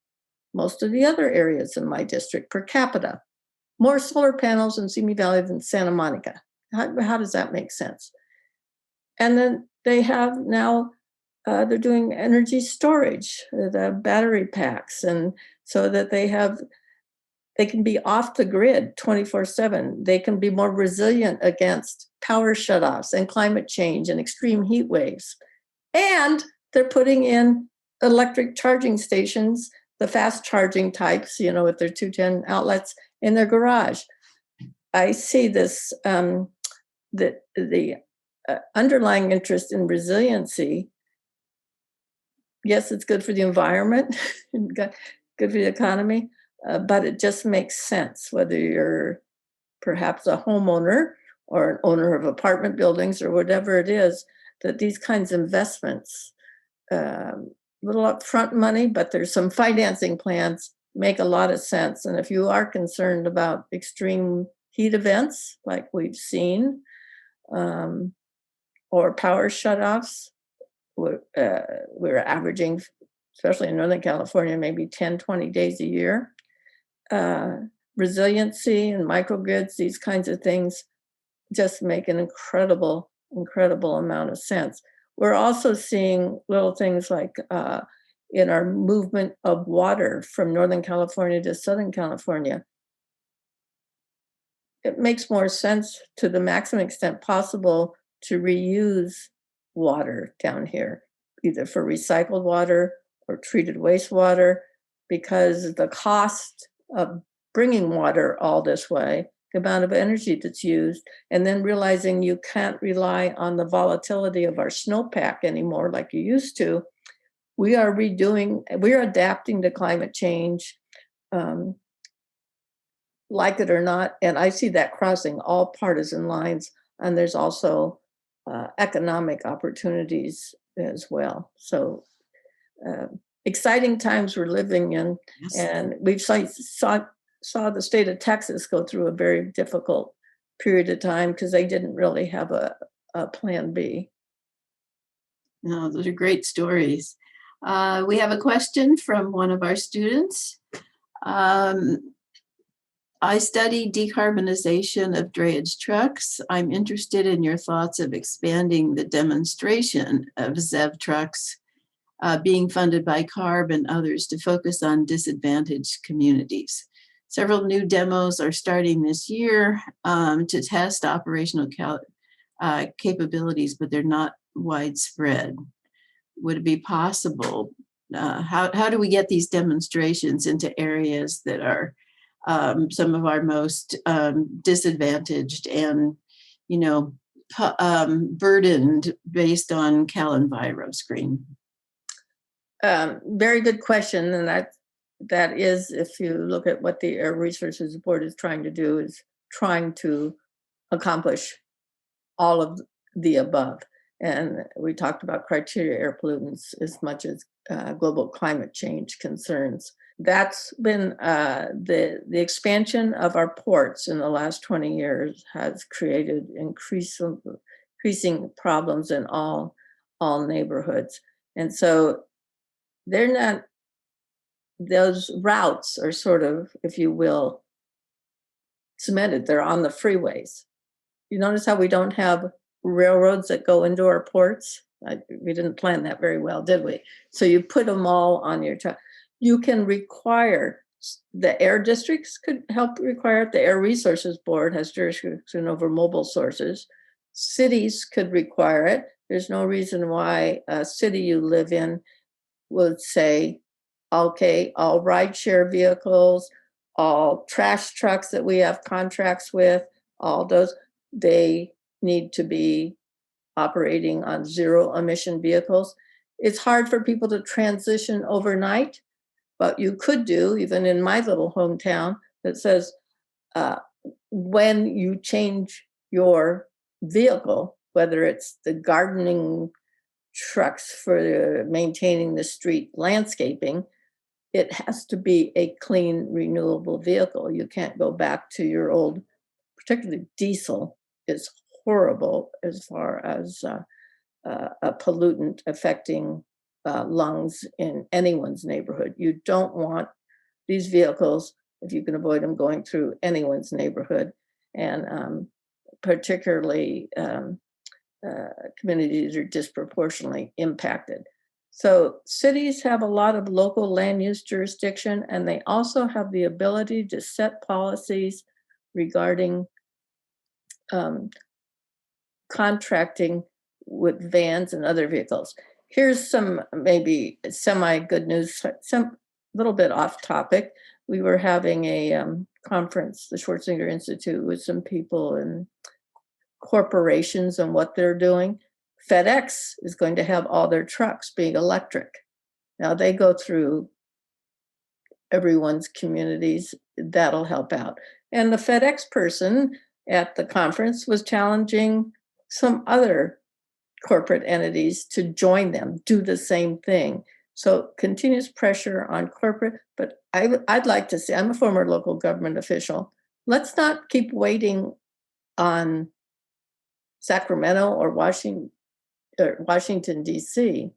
most of the other areas in my district per capita. More solar panels in Simi Valley than Santa Monica. How does that make sense? And then they have now, they're doing energy storage, the battery packs, and so that they can be off the grid 24/7. They can be more resilient against power shutoffs and climate change and extreme heat waves. And they're putting in electric charging stations, the fast charging types, with their 210 outlets in their garage. I see this, the underlying interest in resiliency. Yes, it's good for the environment, good for the economy, but it just makes sense whether you're perhaps a homeowner or an owner of apartment buildings or whatever it is, that these kinds of investments, little upfront money, but there's some financing plans, make a lot of sense. And if you are concerned about extreme heat events like we've seen, or power shutoffs, we're averaging, especially in Northern California, maybe 10, 20 days a year. Resiliency and microgrids, these kinds of things just make an incredible amount of sense. We're also seeing little things like in our movement of water from Northern California to Southern California. It makes more sense to the maximum extent possible to reuse water down here, either for recycled water or treated wastewater, because the cost of bringing water all this way, the amount of energy that's used, and then realizing you can't rely on the volatility of our snowpack anymore like you used to. We're adapting to climate change, like it or not. And I see that crossing all partisan lines. And there's also economic opportunities as well. So exciting times we're living in. Yes. And we've saw the state of Texas go through a very difficult period of time because they didn't really have a plan B. No, those are great stories. We have a question from one of our students. I study decarbonization of drayage trucks. I'm interested in your thoughts of expanding the demonstration of ZEV trucks being funded by CARB and others to focus on disadvantaged communities. Several new demos are starting this year to test operational capabilities, but they're not widespread. Would it be possible? How do we get these demonstrations into areas that are some of our most disadvantaged and, burdened based on CalEnviro screen? Very good question. And that is, if you look at what the Air Resources Board is trying to do, is trying to accomplish all of the above. And we talked about criteria air pollutants as much as global climate change concerns. That's been the expansion of our ports in the last 20 years has created increasing problems in all neighborhoods. And so they're not, those routes are sort of, if you will, cemented. They're on the freeways. You notice how we don't have railroads that go into our ports? We didn't plan that very well, did we? So you put them all on your truck. You can require, the air districts could help require it. The Air Resources Board has jurisdiction over mobile sources. Cities could require it. There's no reason why a city you live in would say, okay, all rideshare vehicles, all trash trucks that we have contracts with, all those, they need to be operating on zero emission vehicles. It's hard for people to transition overnight, but you could do, even in my little hometown, that says, when you change your vehicle, whether it's the gardening trucks for maintaining the street landscaping, it has to be a clean, renewable vehicle. You can't go back to your old, particularly diesel is horrible as far as a pollutant affecting lungs in anyone's neighborhood. You don't want these vehicles, if you can avoid them, going through anyone's neighborhood, and particularly communities are disproportionately impacted. So cities have a lot of local land use jurisdiction, and they also have the ability to set policies regarding contracting with vans and other vehicles. Here's some maybe semi-good news, some little bit off topic. We were having a conference, the Schwarzenegger Institute, with some people in corporations and what they're doing. FedEx is going to have all their trucks being electric. Now they go through everyone's communities. That'll help out. And the FedEx person at the conference was challenging some other corporate entities to join them, do the same thing. So continuous pressure on corporate, but I'd like to see, I'm a former local government official. Let's not keep waiting on Sacramento or Washington, DC.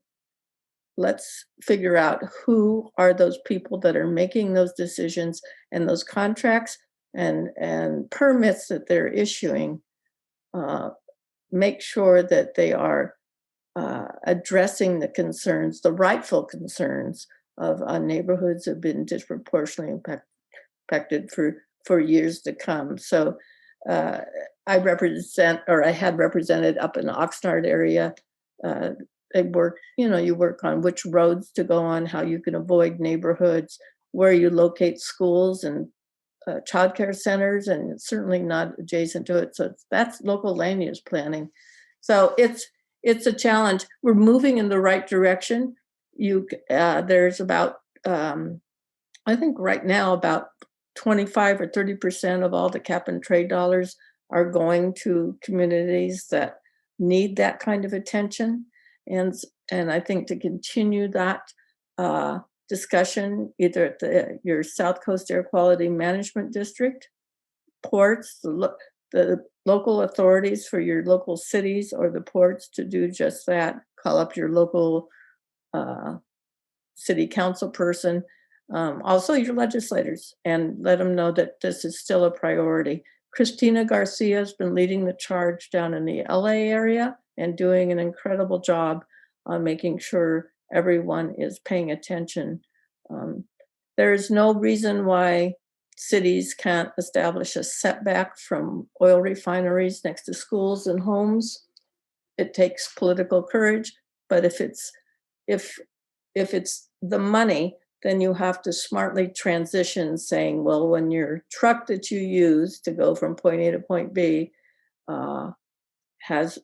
Let's figure out who are those people that are making those decisions and those contracts and permits that they're issuing. Make sure that they are addressing the concerns, the rightful concerns of neighborhoods that have been disproportionately impacted for years to come. So I represent, or I had represented up in the Oxnard area. They work, you work on which roads to go on, how you can avoid neighborhoods, where you locate schools and childcare centers, and it's certainly not adjacent to it. So that's local land use planning. So it's a challenge. We're moving in the right direction. There's about, I think right now about 25 or 30% of all the cap and trade dollars are going to communities that need that kind of attention. And I think to continue that discussion, either at your South Coast Air Quality Management District, ports, the local authorities for your local cities or the ports to do just that. Call up your local city council person, also your legislators, and let them know that this is still a priority. Christina Garcia has been leading the charge down in the LA area and doing an incredible job on making sure everyone is paying attention. There's no reason why cities can't establish a setback from oil refineries next to schools and homes. It takes political courage, but if it's the money, then you have to smartly transition, saying, well, when your truck that you use to go from point A to point B has,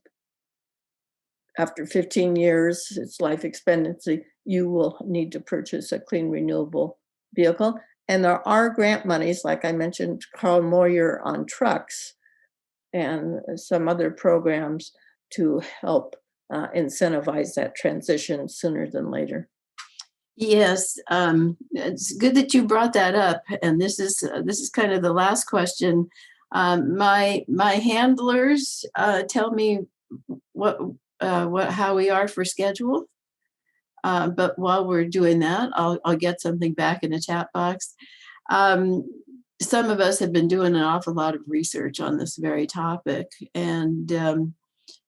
after 15 years, its life expectancy, you will need to purchase a clean, renewable vehicle. And there are grant monies, like I mentioned, Carl Moyer on trucks and some other programs to help incentivize that transition sooner than later. Yes, it's good that you brought that up, and this is kind of the last question. My handlers tell me how we are for schedule, but while we're doing that, I'll get something back in the chat box. Some of us have been doing an awful lot of research on this very topic, and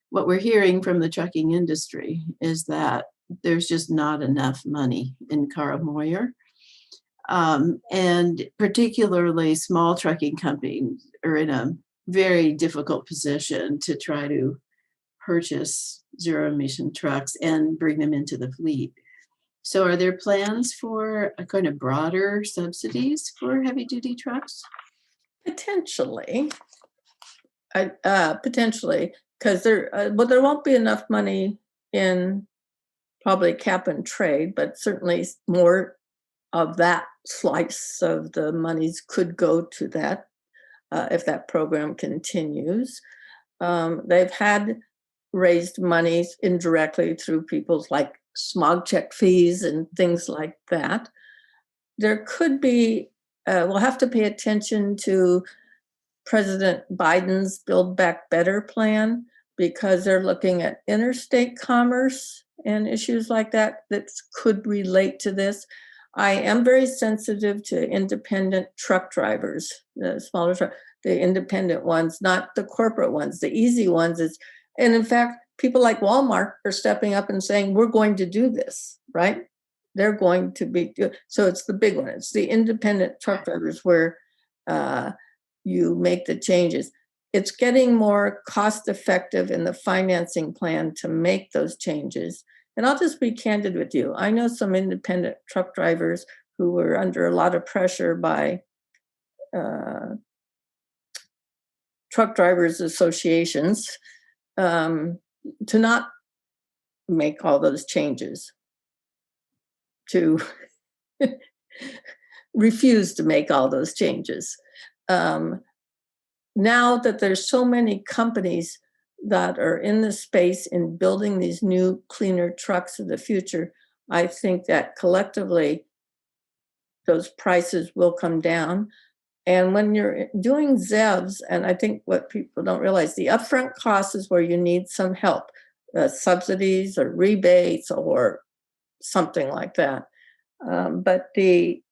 what we're hearing from the trucking industry is that there's just not enough money in Carl Moyer. And particularly small trucking companies are in a very difficult position to try to purchase zero emission trucks and bring them into the fleet. So are there plans for a kind of broader subsidies for heavy duty trucks? Potentially, because there won't be enough money in probably cap and trade, but certainly more of that slice of the monies could go to that if that program continues. They've had raised monies indirectly through people's like smog check fees and things like that. There could be, we'll have to pay attention to President Biden's Build Back Better plan, because they're looking at interstate commerce and issues like that could relate to this. I am very sensitive to independent truck drivers, the smaller truck, the independent ones, not the corporate ones. The easy ones and in fact, people like Walmart are stepping up and saying, we're going to do this, right? They're going to be, so it's the big one. It's the independent truck drivers where you make the changes. It's getting more cost effective in the financing plan to make those changes. And I'll just be candid with you. I know some independent truck drivers who were under a lot of pressure by truck drivers associations to not make all those changes, to refuse to make all those changes. Now that there's so many companies that are in the space in building these new, cleaner trucks of the future, I think that collectively those prices will come down. And when you're doing ZEVs, and I think what people don't realize, the upfront cost is where you need some help, subsidies or rebates or something like that. But the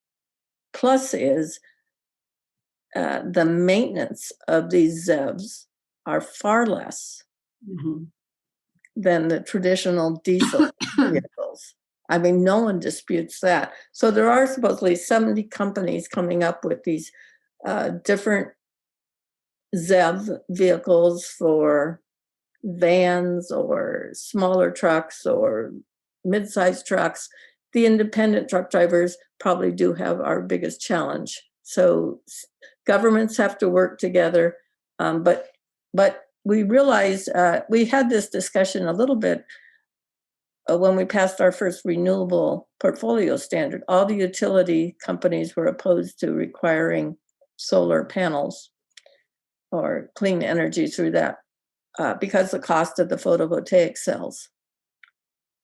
plus is the maintenance of these ZEVs are far less than the traditional diesel vehicles. I mean, no one disputes that. So there are supposedly 70 companies coming up with these different ZEV vehicles for vans or smaller trucks or mid-sized trucks. The independent truck drivers probably do have our biggest challenge. So governments have to work together, but we realized we had this discussion a little bit when we passed our first renewable portfolio standard. All the utility companies were opposed to requiring solar panels or clean energy through that because the cost of the photovoltaic cells.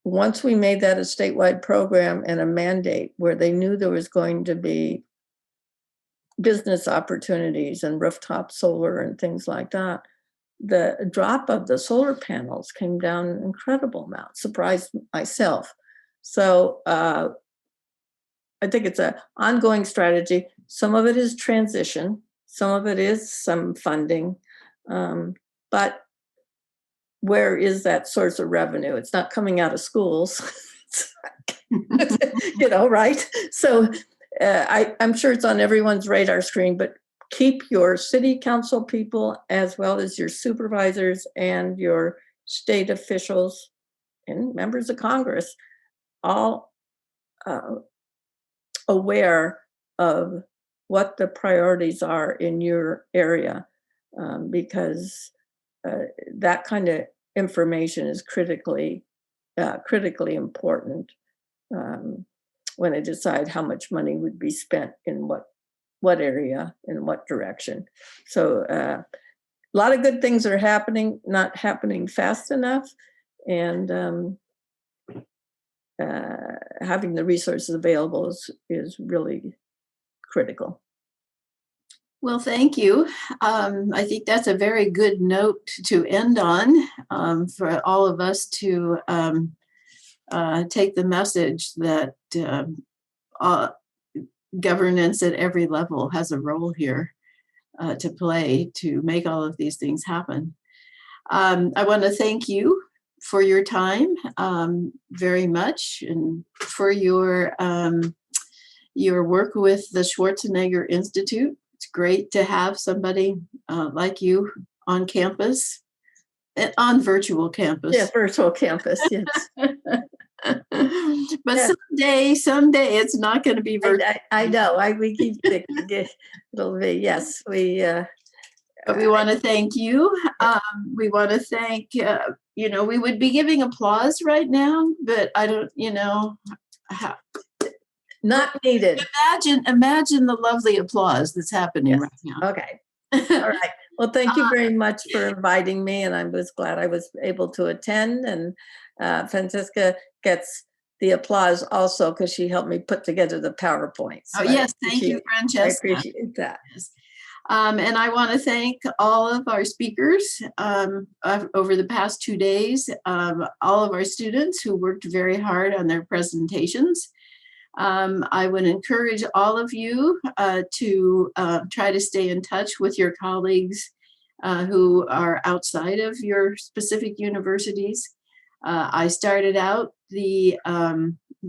Once we made that a statewide program and a mandate where they knew there was going to be business opportunities and rooftop solar and things like that, the drop of the solar panels came down an incredible amount, surprised myself. So I think it's an ongoing strategy. Some of it is transition. Some of it is some funding. But where is that source of revenue? It's not coming out of schools, right? So I'm sure it's on everyone's radar screen, but keep your city council people as well as your supervisors and your state officials and members of Congress all aware of what the priorities are in your area, because that kind of information is critically important when I decide how much money would be spent in what area, in what direction. So a lot of good things are happening, not happening fast enough, and having the resources available is really critical. Well, thank you. I think that's a very good note to end on, for all of us to take the message that governance at every level has a role here to play to make all of these things happen. I want to thank you for your time very much, and for your work with the Schwarzenegger Institute. It's great to have somebody like you on campus, on virtual campus. Yeah, virtual campus, yes. But someday it's not going to be virtual. I know. We keep thinking it'll be, yes. But we want to thank you. We want to thank, we would be giving applause right now, but I don't, not needed. Imagine the lovely applause that's happening right now. Okay. All right. Well, thank you very much for inviting me, and I was glad I was able to attend. And Francisca gets the applause also because she helped me put together the PowerPoints. Oh, yes. Thank you, Francesca. I appreciate that. And I want to thank all of our speakers over the past 2 days, all of our students who worked very hard on their presentations. I would encourage all of you to try to stay in touch with your colleagues who are outside of your specific universities. I started out the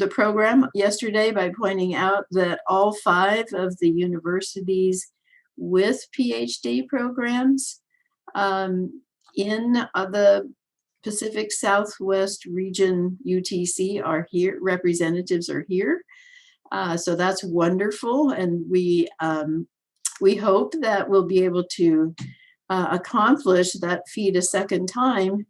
program yesterday by pointing out that all 5 of the universities with PhD programs in the Pacific Southwest region UTC are here, representatives are here. So that's wonderful. And we hope that we'll be able to accomplish that feat a second time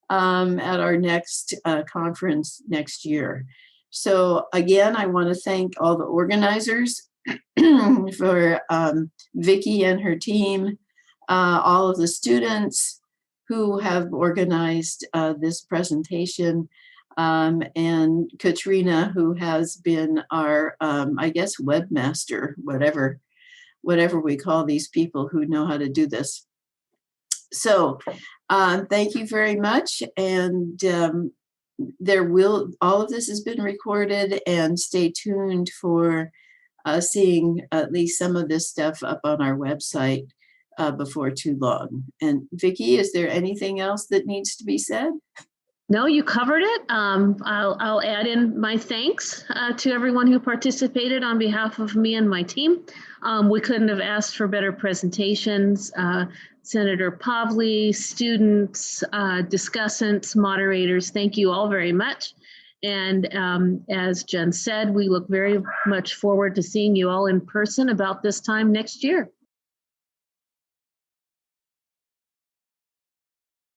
at our next conference next year. So again, I want to thank all the organizers for Vicki and her team, all of the students who have organized this presentation, and Katrina, who has been our, webmaster, whatever we call these people who know how to do this. So thank you very much. And all of this has been recorded, and stay tuned for seeing at least some of this stuff up on our website before too long. And Vicki, is there anything else that needs to be said? No, you covered it. I'll add in my thanks to everyone who participated on behalf of me and my team. We couldn't have asked for better presentations. Senator Pavley, students, discussants, moderators, thank you all very much. And as Jen said, we look very much forward to seeing you all in person about this time next year.